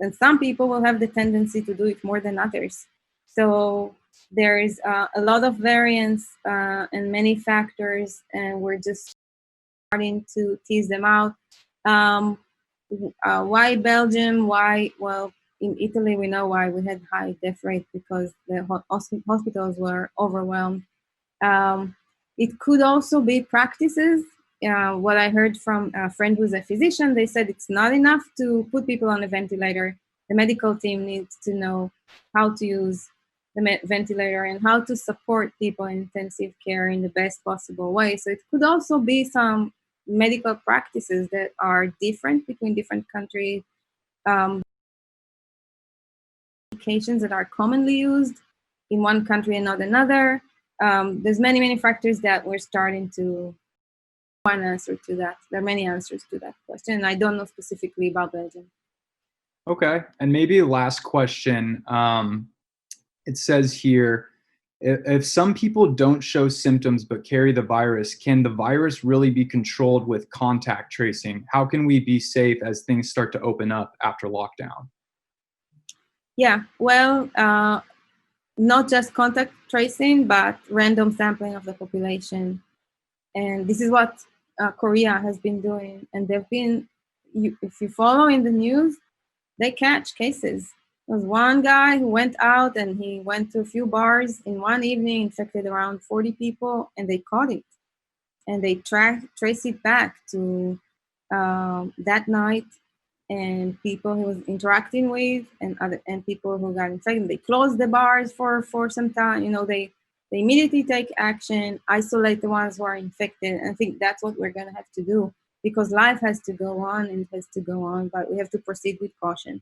And some people will have the tendency to do it more than others. So there is a lot of variance and many factors, and we're just starting to tease them out. Why Belgium? Why? Well, in Italy, we know why we had high death rate, because the hospitals were overwhelmed. It could also be practices. What I heard from a friend who's a physician, they said it's not enough to put people on a ventilator. The medical team needs to know how to use the ventilator and how to support people in intensive care in the best possible way. So it could also be some medical practices that are different between different countries, medications that are commonly used in one country and not another. There's many factors that we're starting to one answer to that. There are many answers to that question, and I don't know specifically about Belgium. Okay, and maybe last question. It says here, if some people don't show symptoms but carry the virus, can the virus really be controlled with contact tracing? How can we be safe as things start to open up after lockdown? Yeah, well, not just contact tracing, but random sampling of the population. And this is what Korea has been doing. And they've been, if you follow in the news, they catch cases. There was one guy who went out and he went to a few bars in one evening, infected around 40 people, and they caught it. And they trace it back to that night and people he was interacting with and people who got infected. They closed the bars for some time. You know, they immediately take action, isolate the ones who are infected. And I think that's what we're going to have to do, because life has to go on and has to go on, but we have to proceed with caution.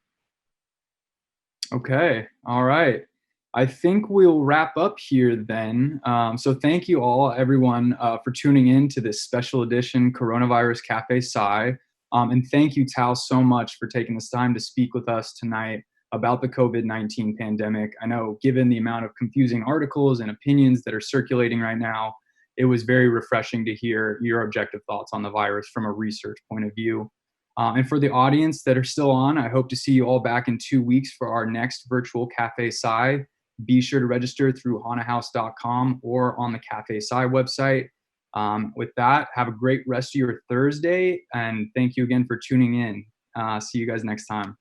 Okay. All right. I think we'll wrap up here then. So thank you all, everyone, for tuning in to this special edition Coronavirus Café Sci. And thank you, Tal, so much for taking this time to speak with us tonight about the COVID-19 pandemic. I know, given the amount of confusing articles and opinions that are circulating right now, it was very refreshing to hear your objective thoughts on the virus from a research point of view. And for the audience that are still on, I hope to see you all back in 2 weeks for our next virtual Café Sci. Be sure to register through hanahouse.com or on the Café Sci website. With that, have a great rest of your Thursday, and thank you again for tuning in. See you guys next time.